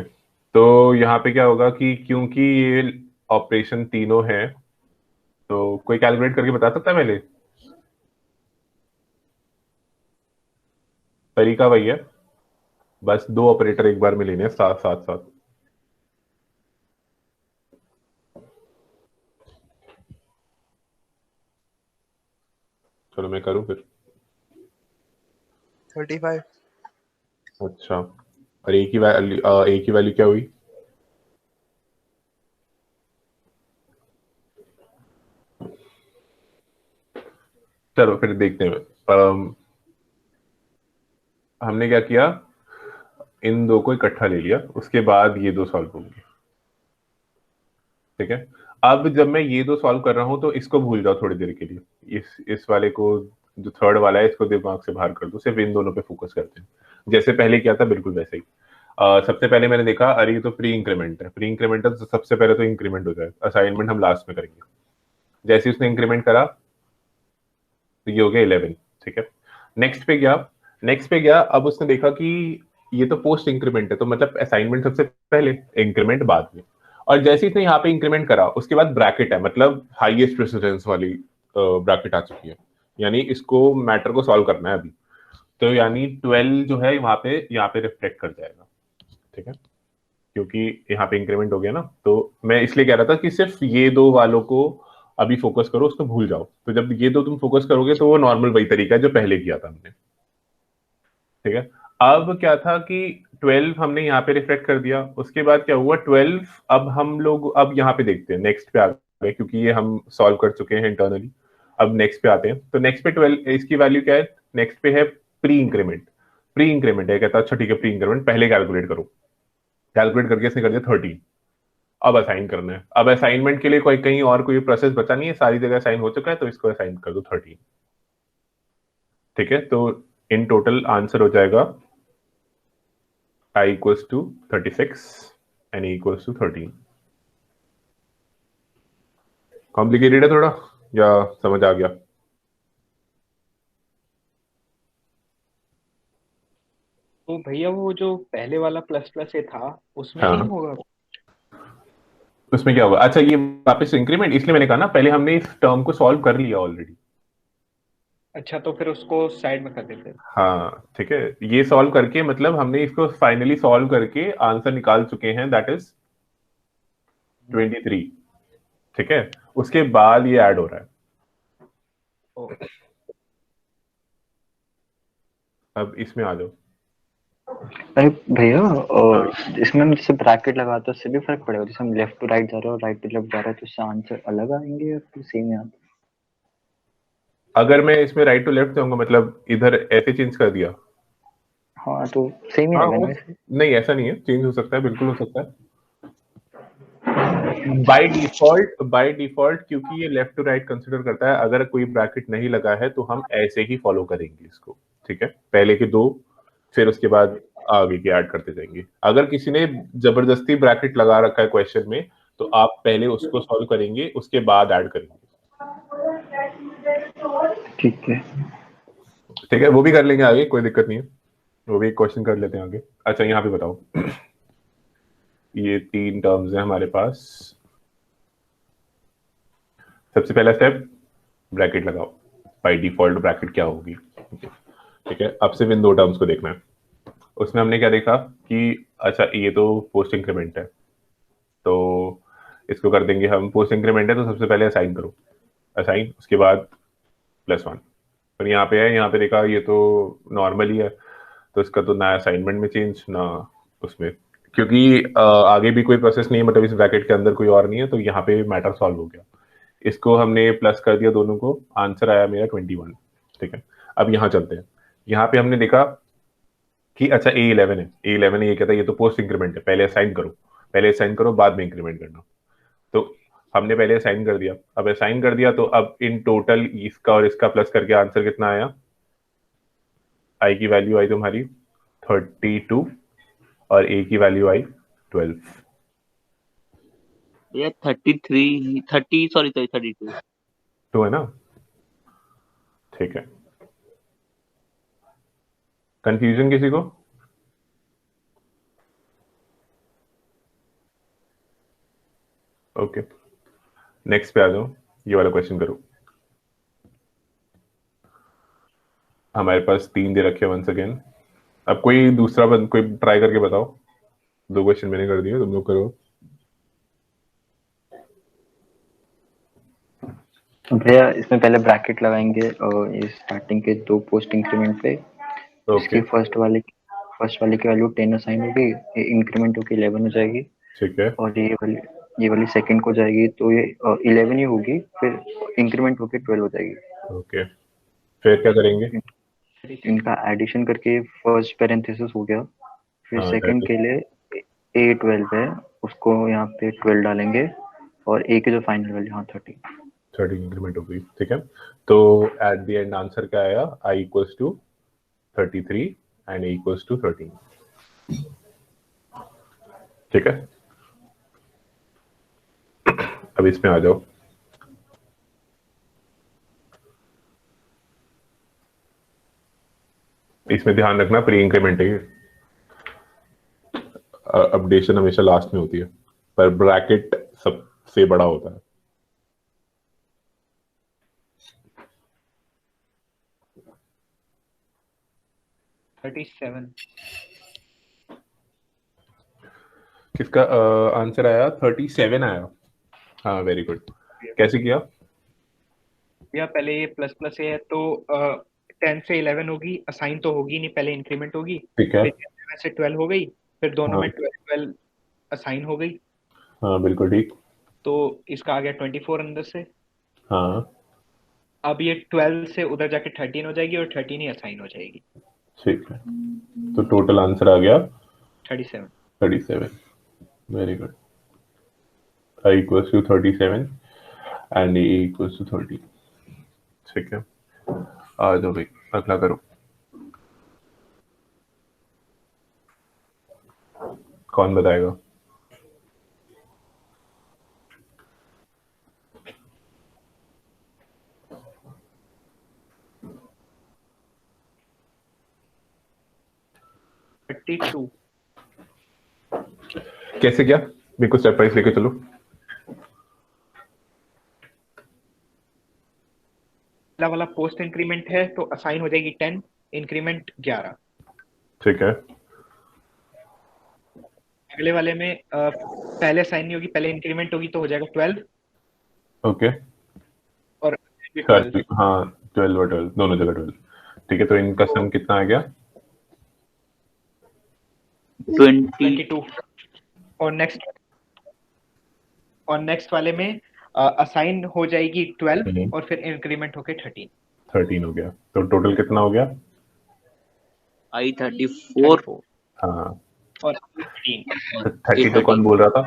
तो यहाँ पे क्या होगा कि क्योंकि ये ऑपरेशन तीनों है, तो कोई कैलकुलेट करके बता सकता है पहले? तरीका वही है, बस दो ऑपरेटर एक बार में लेने हैं साथ साथ साथ। चलो मैं करूं फिर। 35। अच्छा, और ए की वैल्यू क्या हुई? चलो फिर देखते हैं। हमने क्या किया, इन दो को इकट्ठा ले लिया, उसके बाद ये दो सॉल्व होंगे। ठीक है, अब जब मैं ये दो सॉल्व कर रहा हूं तो इसको भूल जाओ थोड़ी देर के लिए, इस वाले को, जो थर्ड वाला है, इसको दिमाग से बाहर कर दो, सिर्फ इन दोनों पे फोकस करते हैं, जैसे पहले किया था बिल्कुल वैसे ही। सबसे पहले मैंने देखा, अरे ये तो प्री इंक्रीमेंट है, प्री इंक्रीमेंट है तो सबसे पहले तो इंक्रीमेंट हो जाए, असाइनमेंट हम लास्ट में करेंगे। जैसे उसने इंक्रीमेंट करा तो ये हो गया 11। ठीक है, नेक्स्ट पे गया, अब उसने देखा कि ये तो पोस्ट इंक्रीमेंट है, तो मतलब असाइनमेंट सबसे पहले, इंक्रीमेंट बाद में। और जैसे ही इसने यहाँ पे इंक्रीमेंट करा, उसके बाद ब्रैकेट है, मतलब हाईएस्ट प्रेसिडेंस वाली ब्रैकेट आ चुकी है, यानी इसको मैटर को सॉल्व करना है अभी। तो यानी 12 जो है यहाँ पे रिफ्लेक्ट कर जाएगा। ठीक है, क्योंकि यहाँ पे इंक्रीमेंट हो गया ना, तो मैं इसलिए कह रहा था कि सिर्फ ये दो वालों को अभी फोकस करो, उसको भूल जाओ। तो जब ये दो तुम फोकस करोगे तो वो नॉर्मल वही तरीका है जो पहले किया था हमने। ठीक है, अब क्या था कि 12 हमने यहाँ पे रिफ्लेक्ट कर दिया, उसके बाद क्या हुआ 12, अब हम लोग अब यहाँ पे देखते हैं, नेक्स्ट पे आ गए, क्योंकि ये हम सॉल्व कर चुके हैं इंटरनली। अब नेक्स्ट पे आते हैं, तो नेक्स्ट पे 12, इसकी वैल्यू क्या है, नेक्स्ट पे है प्री इंक्रीमेंट। प्री इंक्रीमेंट है, कहता अच्छा ठीक है, प्री इंक्रीमेंट पहले कैलकुलेट करो, कैलकुलेट करके इसने कर दिया 13। अब असाइन करना है, अब असाइनमेंट के लिए कोई कहीं और कोई प्रोसेस बचा नहीं है, सारी जगह असाइन हो चुका है, तो इसको असाइन कर दो 13। ठीक है, तो इन टोटल आंसर हो जाएगा i equals to 36 and e equals to 13। Complicated है थोड़ा, या समझ आ गया? तो भैया वो जो पहले वाला प्लस प्लस ये था, उसमें नहीं हाँ, होगा? उसमें क्या हुआ, अच्छा ये वापस इंक्रीमेंट, इसलिए मैंने कहा ना पहले हमने इस टर्म को सॉल्व कर लिया ऑलरेडी। अच्छा, तो फिर उसको साइड में कर देते हैं। हाँ ठीक है, ये सॉल्व करके मतलब हमने इसको फाइनली सॉल्व करके आंसर निकाल चुके हैं, दैट इज 23। ठीक है, उसके बाद ये ऐड हो रहा है। ओ, अब इसमें आ जाओ। अरे भैया इसमें हम जैसे ब्रैकेट लगाते हैं उससे भी फर्क पड़ेगा, जैसे हम लेफ्ट टू राइट जा रहे हैं और राइट टू लेफ्ट जा रहे हैं, तो उससे आंसर अलग आएंगे या फिर सेम ही आते? अगर मैं इसमें राइट टू लेफ्ट जाऊंगा, मतलब इधर ऐसे चेंज कर दिया, हाँ तो सेम ही हाँ रहेगा वो, ना वैसे? नहीं ऐसा नहीं है, चेंज हो सकता है, बिल्कुल हो सकता है। बाय डिफॉल्ट क्योंकि ये लेफ्ट टू राइट कंसीडर करता है, अगर कोई ब्रैकेट नहीं लगा है तो हम ऐसे ही फॉलो करेंगे इसको। ठीक है, पहले के दो, फिर उसके बाद आगे के ऐड करते जाएंगे। अगर किसी ने जबरदस्ती ब्रैकेट लगा रखा है क्वेश्चन में, तो आप पहले उसको सॉल्व करेंगे, उसके बाद ऐड करेंगे। ठीक है। ठीक है, वो भी कर लेंगे आगे, कोई दिक्कत नहीं है, वो भी एक क्वेश्चन कर लेते हैं आगे। अच्छा यहाँ पे बताओ, ये 3 टर्म्स हैं हमारे पास। सबसे पहला स्टेप, ब्रैकेट लगाओ, बाय डिफॉल्ट ब्रैकेट क्या होगी। ठीक है, अब सिर्फ इन 2 टर्म्स को देखना है। उसमें हमने क्या देखा कि अच्छा ये तो पोस्ट इंक्रीमेंट है, तो इसको कर देंगे हम, पोस्ट इंक्रीमेंट है तो सबसे पहले असाइन करो, असाइन, उसके बाद +1। पर यहाँ पे है, यहाँ पे देखा ये तो नॉर्मल ही है, तो इसका तो ना असाइनमेंट में चेंज ना उसमें, क्योंकि आगे भी कोई प्रोसेस नहीं है, मतलब इस ब्रैकेट के अंदर कोई और नहीं है, तो यहाँ पे मैटर सॉल्व हो गया। इसको हमने प्लस कर दिया दोनों को, आंसर आया मेरा 21। ठीक है, अब यहाँ चलते हैं। यहाँ पे हमने देखा कि अच्छा A11 है, A11 ये कहता है ये तो पोस्ट इंक्रीमेंट है, पहले असाइन करो बाद में इंक्रीमेंट करना। तो हमने पहले असाइन कर दिया, अब असाइन कर दिया तो अब इन टोटल इसका और इसका प्लस करके आंसर कितना आया, आई की वैल्यू आई तुम्हारी 32 और ए की वैल्यू आई 12। ये 32 2 है ना? ठीक है, कंफ्यूजन किसी को? ओके, नेक्स्ट पे आ जाओ, ये वाला क्वेश्चन करो। हमारे पास 3 दे रखे वंस अगेन। अब कोई दूसरा कोई ट्राई करके बताओ। 2 क्वेश्चन मैंने कर दिए, तुम लोग करो। भैया इसमें पहले ब्रैकेट लगाएंगे और ये स्टार्टिंग के 2 पोस्ट इंक्रीमेंट पे। ओके, इसकी फर्स्ट वाले की वैल्यू 10 असाइन होगी, ये इंक्रीमेंट होके 11 हो जाएगी। ठीक है, और ये वाली सेकंड को जाएगी तो ये 11 ही होगी, फिर इंक्रीमेंट होके 12 हो जाएगी। ओके, फिर क्या करेंगे? इनका एडिशन करके फर्स्ट पैरेंथेसिस हो गया, फिर हाँ, सेकंड के लिए A12 है, उसको यहाँ पे 12 डालेंगे, और A की जो फाइनल वैल्यू हाँ 30। 30 इंक्रीमेंट हो गई, ठीक है। तो एट द एंड आंसर क्या आया? I equals to 33 and A equals to 13। ठीक है, अब इसमें आ जाओ। इसमें ध्यान रखना प्री इंक्रीमेंट है, अपडेशन हमेशा लास्ट में होती है, पर ब्रैकेट सबसे बड़ा होता है। किसका आंसर आया? 37 आया। हाँ, वेरी गुड। कैसे किया? भैया पहले ये प्लस प्लस है तो 10 से 11 होगी, असाइन तो होगी नहीं, पहले इंक्रीमेंट होगी, ठीक है, फिर 11 से 12 हो गई, फिर दोनों हाँ में 12 असाइन हो गई, हाँ, बिल्कुल ठीक। तो इसका आ गया 24 अंदर से। हाँ, अब ये 12 से उधर जाके 13 हो जाएगी और 13 ही असाइन हो जाएगी, ठीक है। तो टोटल आंसर आ गया 37। 37। Very good. I equals to 37 and A equals to 30। ठीक है, आ जाओ भाई, अगला करो। कौन बताएगा? कैसे क्या? मेरे को स्टेप वाइज लेके चलो। पहला वाला पोस्ट इंक्रीमेंट है तो असाइन हो जाएगी 10, इंक्रीमेंट 11। ठीक है, अगले वाले में पहले असाइन नहीं होगी, पहले इंक्रीमेंट होगी तो हो जाएगा 12 ओके, और 12। हाँ 12 और 12 दोनों जगह 12। ठीक है, तो इनका सम कितना आ गया? 22। और नेक्स्ट वाले में असाइन हो जाएगी 12 और फिर इंक्रीमेंट होके 13। 13 हो गया, तो टोटल कितना हो गया? I 34 हाँ, और 13 30 तो कौन बोल रहा था?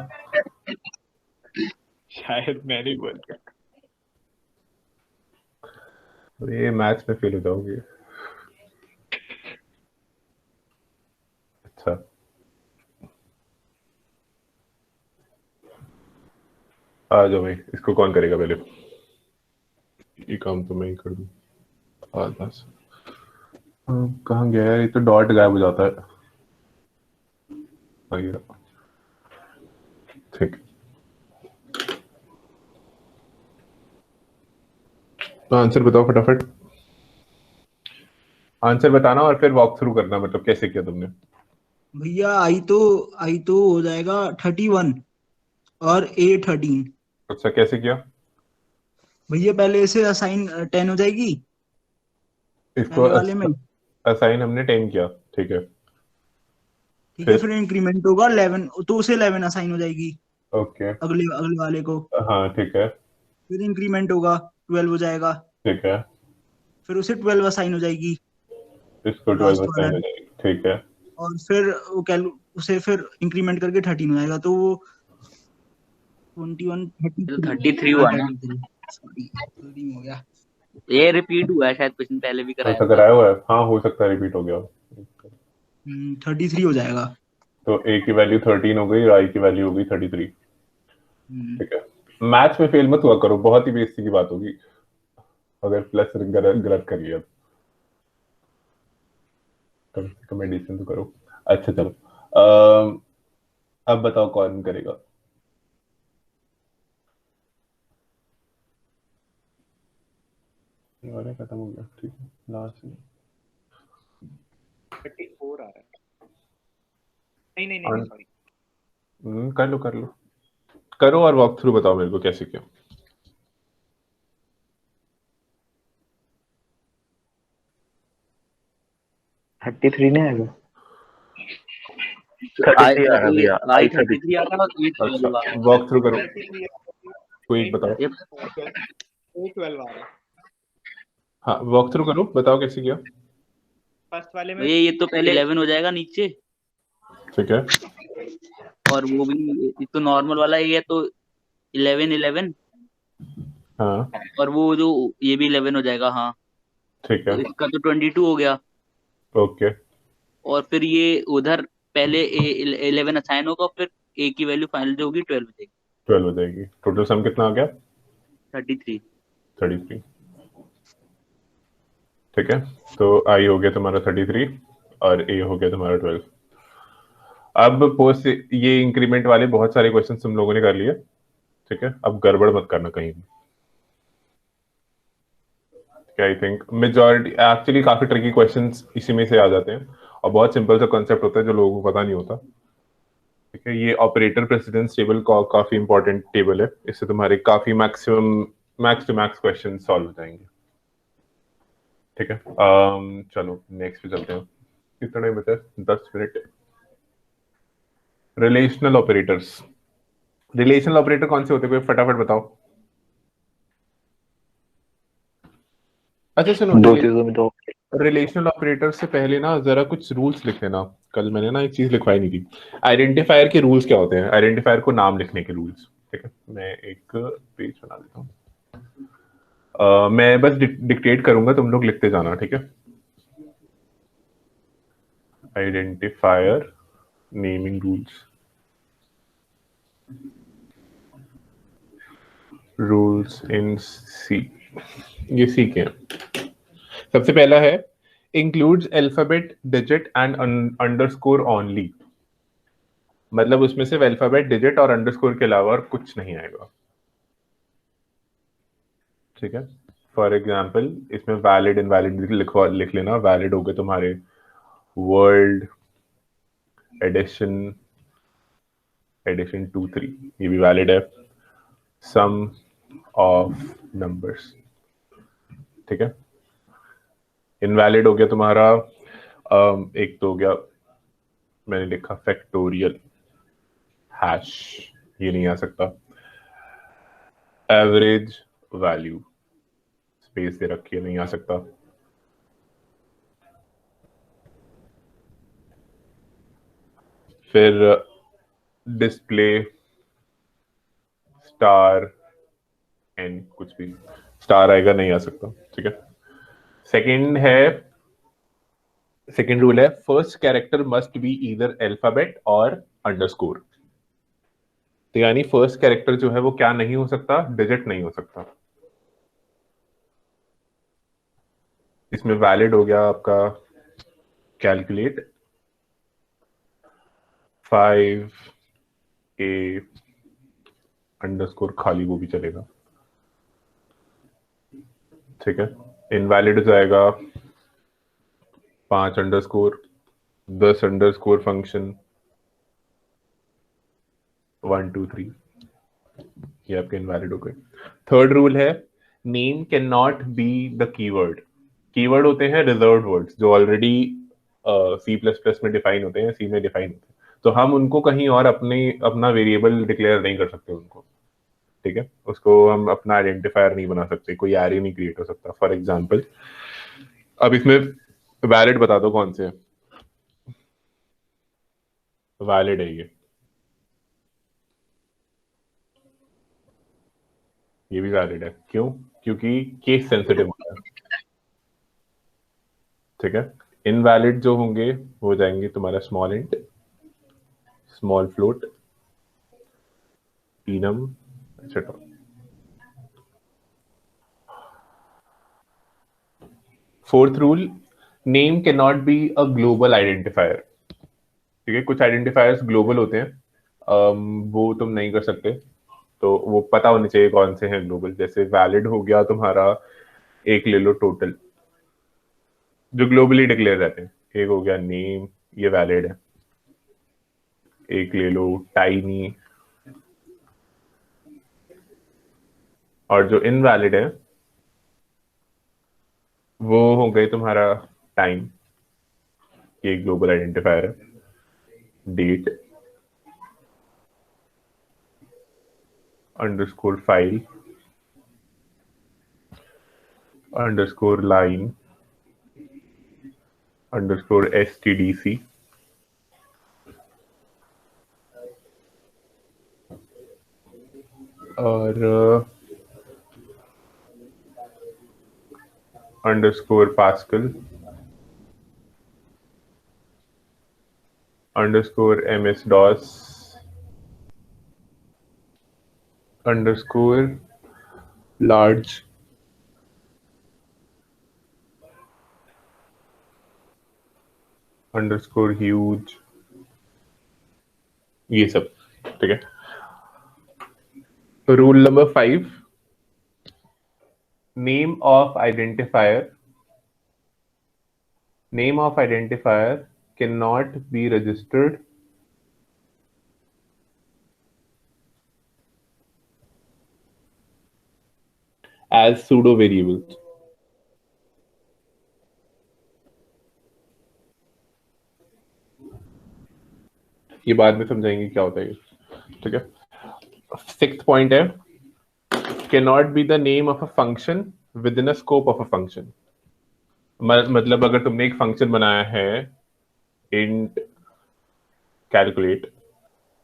शायद मैं नहीं बोल रहा। ये मैथ्स में फेल हो जाओगे। अच्छा, आ जाओ भाई, इसको कौन करेगा पहले? ये काम तो मैं ही कर दूं। बस कहाँ गया यार? ये तो डॉट गायब हो जाता है। आ गया, ठीक। तो आंसर बताओ फटाफट। आंसर बताना और फिर वॉक थ्रू करना, मतलब कैसे किया तुमने। भैया आई तो हो जाएगा 31 और A13। अच्छा, कैसे किया? भैया पहले इसे असाइन 10 हो जाएगी इसको पहले वाले में, असाइन हमने 10 किया, ठीक है। ठीक है, फिर फिर इंक्रीमेंट होगा 11 तो उसे 11 असाइन हो जाएगी ओके, अगले अगले वाले को, हाँ ठीक है, फिर इंक्रीमेंट होगा 12 हो जाएगा, ठीक है। फिर उसे 12 असाइन हो जाएगी इसको 12 लास्ट वाला, असाइन हो जाएगी, ठीक है। और फिर वो उसे फिर इंक्रीमेंट करके 13 हो जाएगा, तो वो 21 33 हुआ ना? सॉरी गलती हो गया। ये रिपीट हुआ है शायद, क्वेश्चन पहले भी कराया ऐसा था। कराया हुआ है? हाँ, हो सकता है रिपीट हो गया। 33 हो जाएगा। तो A की वैल्यू 13 हो गई और I की वैल्यू हो गई 33। ठीक है, मैथ्स में फेल मत हुआ करो, बहुत ही बेइज्जती की बात होगी अगर प्लस गलत कर लिया, कम से कम एडिशन तो करो। अच्छा चलो, अब बताओ कौन करेगा। अरे खत्म हो गया, ठीक है, लास्ट में 34 आ रहा है। नहीं नहीं नहीं सॉरी। कर लो करो और वॉक थ्रू बताओ मेरे को कैसे किया। थर्टी थ्री नहीं आएगा? 33 आ रहा भैया, आई I 33। 33 आता है और ई 12 अच्छा, आता है। वॉक थ्रू करो, 33 कोई एक बताओ। ये 12 आ रहा है। हाँ, वॉक थ्रू करो, बताओ कैसे किया। फर्स्ट वाले में भैया ये तो पहले 11 हो जाएगा नीचे, ठीक है, और वो भी ये तो नॉर्मल वाला ही है, तो 11 11, हाँ और वो जो ये भी 11 हो जाएगा। हाँ, ठीक है, तो इसका तो 22 हो गया, ओके, और फिर ये उधर पहले 11 असाइन होगा, फिर ए की वैल्यू फाइनल जो होगी 12 हो जाएगी। 12 हो जाएगी। टोटल सम कितना आ गया? 33। 33। ठीक है, तो आई हो गया तुम्हारा 33 और ए हो गया तुम्हारा 12। अब पोस्ट ये इंक्रीमेंट वाले बहुत सारे क्वेश्चन तुम लोगों ने कर लिए, ठीक है, अब गड़बड़ मत करना कहीं भी। आई थिंक मेजॉरिटी एक्चुअली काफी ट्रिकी क्वेश्चंस इसी में से आ जाते हैं, और बहुत सिंपल सा कॉन्सेप्ट होता है जो लोगों को पता नहीं होता। ठीक है, ये ऑपरेटर प्रेसिडेंस टेबल काफी इंपॉर्टेंट टेबल है, इससे तुम्हारे काफी max to max question solve हो जाएंगे। ठीक है, चलो नेक्स्ट पे चलते हैं। कितना टाइम बचा है? 10 minute. Relational operators, relational operator कौन से होते हैं, कोई फटाफट बताओ। अच्छा सुनो, दो चीजों में तो रिलेशनल ऑपरेटर से पहले ना जरा कुछ रूल्स लिख लेना। कल मैंने ना एक चीज लिखवाई नहीं थी, आइडेंटिफायर के रूल्स क्या होते हैं, आइडेंटिफायर को नाम लिखने के रूल्स। ठीक है, मैं एक पेज बना देता हूँ, मैं बस डिक्टेट करूंगा, तुम लोग लिखते जाना, ठीक है। आइडेंटिफायर नेमिंग रूल्स इन सी, ये सी के हैं। सबसे पहला है includes alphabet digit and underscore only, मतलब उसमें सिर्फ अल्फाबेट डिजिट और अंडरस्कोर के अलावा और कुछ नहीं आएगा। ठीक है, फॉर एग्जाम्पल इसमें वैलिड इनवैलिड लिख लेना। वैलिड हो गए तुम्हारे वर्ल्ड एडिशन 2 3, ये भी वैलिड है। सम ऑफ नंबर्स, ठीक है। इनवैलिड हो गया तुम्हारा एक तो हो गया, मैंने लिखा फैक्टोरियल हैश, ये नहीं आ सकता। एवरेज वैल्यू स्पेस दे रखी है, नहीं आ सकता। फिर डिस्प्ले स्टार एन, कुछ भी स्टार आएगा, नहीं आ सकता। ठीक है, सेकंड रूल है first character must be either alphabet और अंडरस्कोर। तो यानी फर्स्ट कैरेक्टर जो है वो क्या नहीं हो सकता, डिजिट नहीं हो सकता। इसमें वैलिड हो गया आपका कैलकुलेट 5A अंडरस्कोर खाली, वो भी चलेगा। ठीक है, इनवैलिड हो जाएगा 5 अंडरस्कोर 10 अंडरस्कोर फंक्शन 1 2 3, ये आपके इनवैलिड हो गए। थर्ड रूल है name can not be the keyword. Keyword होते हैं रिजर्व्ड वर्ड्स जो ऑलरेडी C++ में डिफाइन होते हैं, सी में डिफाइन होते हैं, तो हम उनको कहीं और अपना वेरिएबल डिक्लेयर नहीं कर सकते उनको। ठीक है, उसको हम अपना आइडेंटिफायर नहीं बना सकते, कोई एरे नहीं क्रिएट हो सकता। फॉर एग्जांपल अब इसमें वैलिड बता दो कौन से वैलिड है। ये भी वैलिड है, क्यों? क्योंकि केस सेंसिटिव होता है। ठीक है, इनवैलिड जो होंगे वो हो जाएंगे तुम्हारा small int, small float, enum, etc. Fourth rule, name cannot be a global identifier. ठीक है, कुछ आइडेंटिफायर्स ग्लोबल होते हैं, वो तुम नहीं कर सकते, तो वो पता होने चाहिए कौन से हैं ग्लोबल। जैसे वैलिड हो गया तुम्हारा, एक ले लो टोटल, जो ग्लोबली डिक्लेयर रहते हैं। एक हो गया नेम, ये वैलिड है। एक ले लो टाइनी, और जो इनवैलिड है वो हो गए तुम्हारा टाइम, ये ग्लोबल आइडेंटिफायर है। Date, underscore file, underscore line, underscore stdc, और underscore Pascal, underscore ms DOS, underscore large, underscore huge, ये सब। ठीक है। Rule number 5, name of identifier cannot be registered as pseudo variables. ये बाद में समझाएंगे क्या होता है ये। ठीक है। 6th पॉइंट है, cannot be the name of a function within a scope of a function. मतलब अगर तुमने एक फंक्शन बनाया है, int calculate,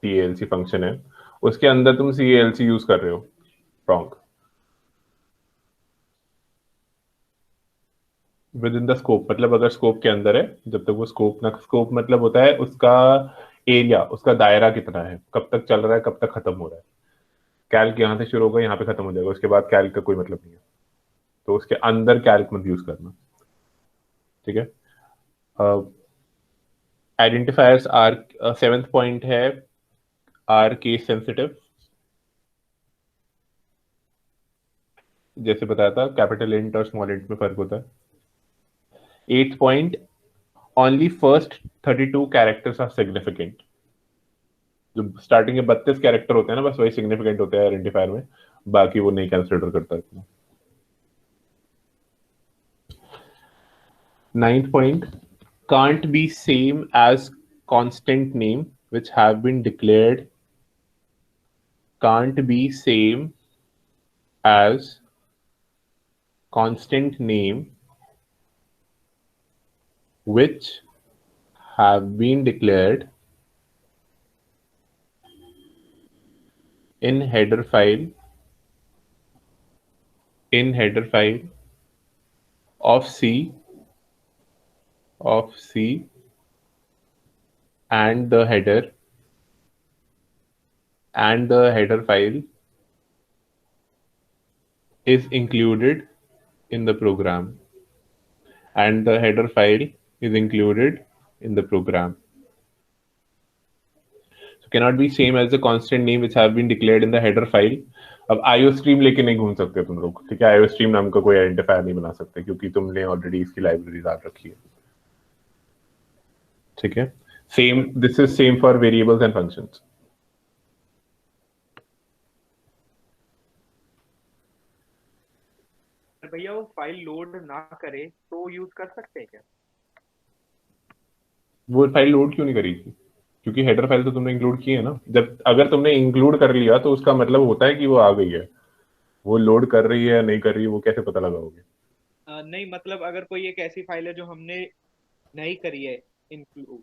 calc फंक्शन है, उसके अंदर तुम calc यूज कर रहे हो, wrong. With in the scope मतलब अगर स्कोप के अंदर है, जब तक वो स्कोप ना, स्कोप मतलब होता है उसका एरिया, उसका दायरा कितना है, कब तक चल रहा है, कब तक खत्म हो रहा है। कैल्क यहाँ से शुरू होगा, यहाँ पे खत्म हो जाएगा, उसके बाद कैल्क का कोई मतलब नहीं है, तो उसके अंदर कैल्क मत यूज करना। ठीक है। आइडेंटिफायर्स आर, 7th पॉइंट है, आर केस सेंसिटिव। जैसे बताया था, कैपिटल इंट और स्मॉल इंट में फर्क होता है। 8th point, only first 32 characters are significant. जो स्टार्टिंग के 32 कैरेक्टर होते हैं ना, बस वही सिग्निफिकेंट होते हैं आइडेंटिफायर में, बाकी वो नहीं कंसिडर करता है। 9th point, can't be same as constant name which have been declared, can't be same as constant name which have been declared in header file of C and the header file is included in the program, and the header file is included in the program. So cannot be same as the constant name which have been declared in the header file. अब IOStream लेके नहीं घूम सकते तुम लोग, ठीक है। IOStream नाम का कोई आइडेंटिफायर नहीं बना सकते, क्योंकि तुमने ऑलरेडी इसकी लाइब्रेरी डाल रखी है। ठीक है। Same, this is same for variables and functions. भैया वो फाइल लोड ना करे तो यूज कर सकते हैं क्या? वो फाइल लोड क्यों नहीं करेगी? क्योंकि हेडर फाइल तो तुमने इंक्लूड की है ना। जब अगर तुमने इंक्लूड कर लिया तो उसका मतलब होता है कि वो आ गई है। वो लोड कर रही है या नहीं कर रही है, वो कैसे पता लगाओगे? नहीं मतलब अगर कोई एक ऐसी फाइल है जो हमने नहीं करी है इंक्लूड,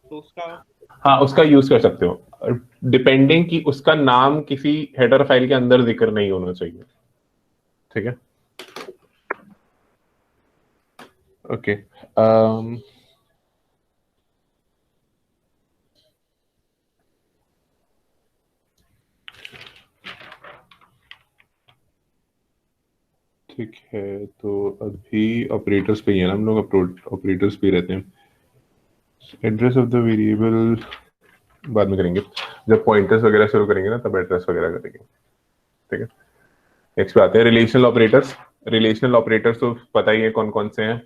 तो उसका, हाँ, उसका यूज कर सकते हो, डिपेंडिंग कि उसका नाम किसी हेडर फाइल के अंदर जिक्र नहीं होना चाहिए। ठीक है। ओके। ठीक है, तो अभी ऑपरेटर्स पे ही है ना हम लोग, ऑपरेटर्स पे ही रहते हैं। एड्रेस ऑफ द वेरिएबल बाद में करेंगे, जब पॉइंटर्स वगैरह शुरू करेंगे ना तब एड्रेस वगैरह करेंगे। ठीक है, नेक्स्ट पे आते हैं रिलेशनल ऑपरेटर्स। रिलेशनल ऑपरेटर्स तो पता ही है कौन कौन से हैं,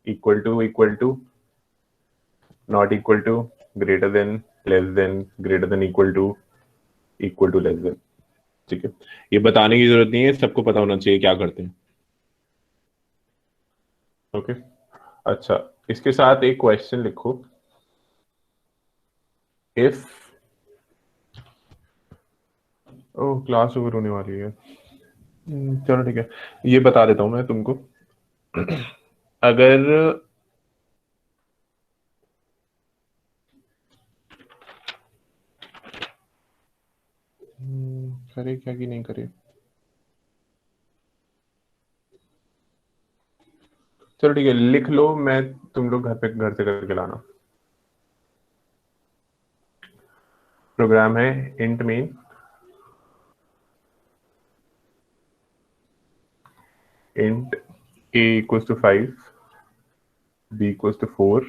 equal to, not equal to, greater than, less than, greater than equal to, less than. ठीक है, ये बताने की जरूरत नहीं है, सबको पता होना चाहिए क्या करते हैं। ओके, अच्छा इसके साथ एक क्वेश्चन लिखो, इफ, ओह क्लास ओवर होने वाली है, चलो ठीक है, ये बता देता हूं मैं तुमको। अगर करे क्या कि नहीं करे, चलो ठीक है लिख लो, मैं तुम लोग घर से करके लाना। प्रोग्राम है int main, int a equals to 5, b equals to 4,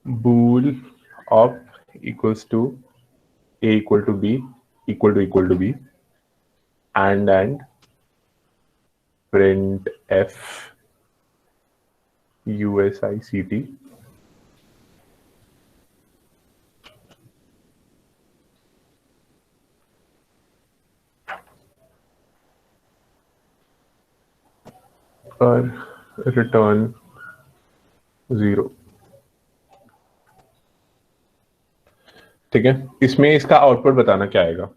bool of equals to a equal to b equal to b, and print f usict और रिटर्न 0। ठीक है, इसमें इसका आउटपुट बताना क्या आएगा।